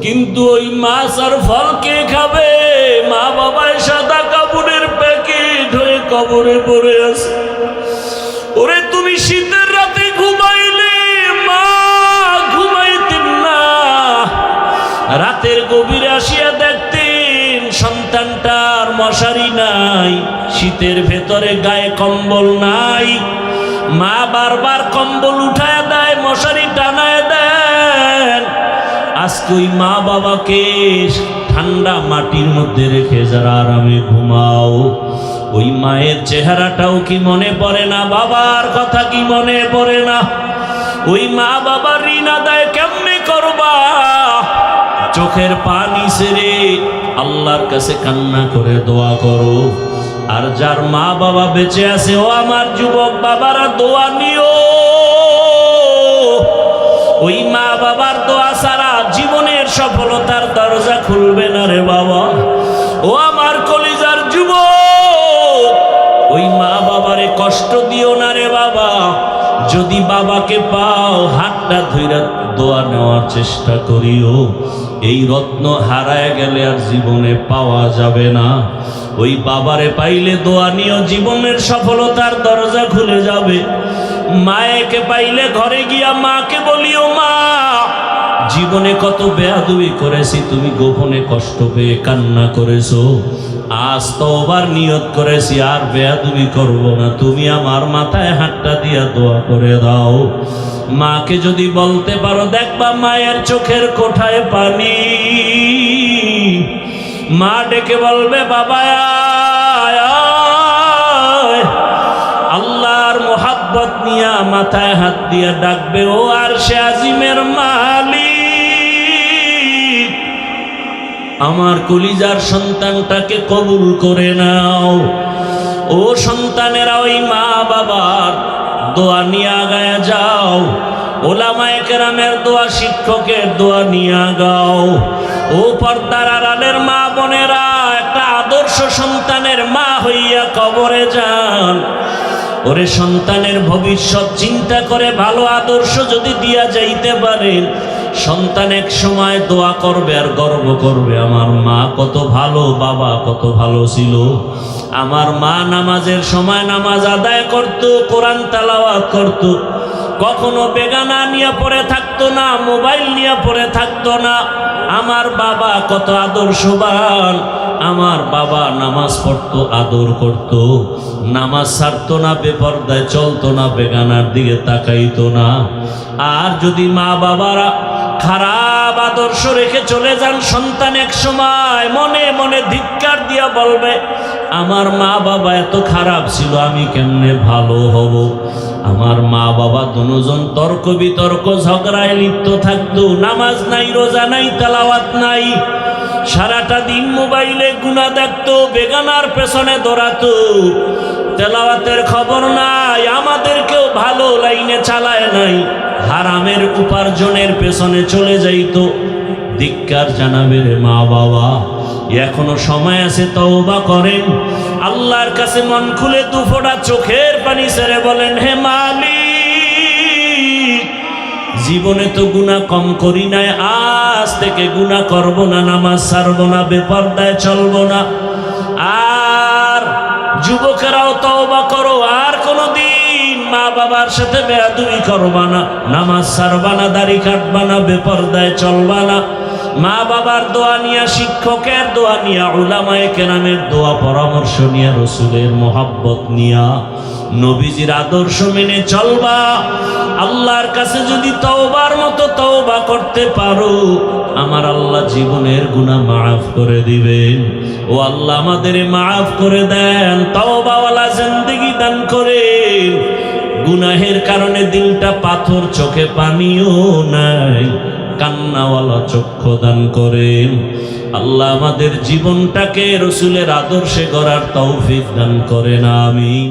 Speaker 1: কিন্তু ওই মাছ আর ফল কে খাবে? মা বাবায় সাদা কাপড়ের প্যাকেট হয়ে কবরে পড়ে আছে। ওরে তুমি শীতের রাতে ঘুমাইলে মা ঘুমাইতেন না, রাতের গভীরে আসিয়া দেখতেন নাই, শীতের ভেতরে গায়ে কম্বল নাই, মা বারবার কম্বল উঠায় দেয়, মশারি টানায় দেন। আজকে ওই মা বাবাকে ঠান্ডা মাটির মধ্যে রেখে যারা আরামে ঘুমাও, ওই মায়ের চেহারাটাও কি মনে পড়ে না? বাবার কথা কি মনে পড়ে না? ওই মা বাবার ঋণ আদায় কেমনে করবা? চোখের পানি ছেড়ে আল্লাহর কাছে কান্না করে দোয়া করো। আর যার মা বাবা বেঁচে আছে, ও আমার যুবক বাবারা, দোয়া নিও। ওই মা বাবার দোয়া ছাড়া জীবনের সফলতার দরজা খুলবে না রে বাবা। ও আমার কলিজার যুবক, ওই মা বাবারে কষ্ট দিও না রে বাবা। যদি বাবাকে পাও, হাতটা ধইরা দোয়া নেওয়ার চেষ্টা করিও। এই রত্ন হারায় গেলে আর জীবনে পাওয়া যাবে না। ওই বাবারে পাইলে দোয়া নিও, জীবনের সফলতার দরজা খুলে যাবে। মায়েকে পাইলে ঘরে গিয়া মাকে বলিও, মা জীবনে কত বেয়াদবি করেছি, তুমি গোপনে কষ্ট পেয়ে কান্না করেছো। আজ তওবার নিয়ত করেছি, আর বেয়াদবি করব না, তুমি আমার মাথায় হাতটা দিয়া দোয়া করে দাও। মাকে যদি বলতে পারো, দেখবা মায়ের চোখের কোঠায় পানি। মা ডেকে বলবে, বাবা আয় আয়। আল্লাহর মোহাব্বত নিয়া মাথায় হাত দিয়া ডাকবে, ও আরশে আজিমের মালিক, আমার কলিজার সন্তানটাকে কবুল করে নাও। ও সন্তানেরা, ওই মা বাবার দোয়া নিয়ে আগায় যাও। ওলামায়ে কেরামের দোয়া, শিক্ষকের দোয়া নিয়ে গাও। ও পর্দার আড়ালের মা বোনেরা, একটা আদর্শ সন্তানের মা হইয়া কবরে যান। ওরে সন্তানের ভবিষ্যৎ চিন্তা করে ভালো আদর্শ যদি দিয়া যাইতে পারেন, সন্তান এক সময় দোয়া করবে আর গর্ব করবে, আমার মা কত ভালো, বাবা কত ভালো ছিল। আমার মা নামাজের সময় নামাজ আদায় করত, কোরআন তেলাওয়াত করত, কখনো বেগানা নিয়ে পড়ে থাকতো না, মোবাইল নিয়ে পড়ে থাকতো না। আমার বাবা কত আদর্শবান, আমার বাবা নামাজ পড়তো, আদর করত, নামাজ ছাড়তো না, বেপরদায় চলতো না, বেগানার দিকে তাকাইতো না। আর যদি মা বাবারা খারাপ আদর্শ রেখে চলে যান, সন্তান এক সময় মনে মনে ধিক্কার দিয়া বলবে, আমার মা বাবা এত খারাপ ছিল, আমি কেমনে ভালো হব। আমার মা বাবা দুজন তর্ক বিতর্ক ঝগড়ায় লিপ্ত থাকতো, নামাজ নাই, রোজা নাই, তেলাওয়াত নাই, সারাটা দিন মোবাইলে গুনাহ দেখতো, বেগানার পেছনে দৌড়াতো, তেলাওয়াতের খবর নাই, আমাদেরকেও ভালো লাইনে চালায় নাই, হারামের উপার্জনের পেছনে চলে যাইতো। ধিক্কার জানাবে রে মা বাবা, এখনো সময় আছে, তওবা করেন, আল্লাহর কাছে মন খুলে দুফোঁটা চোখের পানি ছেড়ে বলেন, হে মালিক, জীবনে তো গুনাহ কম করি নাই, আজ থেকে গুনাহ করব না, নামাজ ছাড়ব না, বেপরদায় চলব না। আর যুবকেরাও তওবা করো, আর কোনোদিন মা বাবার সাথে বেয়াদবি করবা না, নামাজ ছাড়বা না, দাড়ি কাটবা না, বেপরদায় চলবা না। মা বাবার দোয়া নিয়া, শিক্ষকের দোয়া নিয়া, উলামায়ে কেরামের দোয়া পরামর্শ নিয়া, রসুলের মোহাব্বত নিয়া, নবীজির আদর্শ মেনে চলবা। আল্লাহর কাছে যদি তওবার মতো তওবা করতে পারো, আমার আল্লাহ জীবনের গুনাহ মাফ করে দিবেন। ও আল্লাহ আমাদের মাফ করে দেন, তওবাওয়ালা জিন্দেগি দান করেন। গুনাহের কারণে দিলটা পাথর, চোখে পানিও নাই, কান্নাওয়ালা চক্ষু দান করেন। আল্লাহ আমাদের জীবনটাকে রসুলের আদর্শে গড়ার তৌফিক দান করেন, আমিন।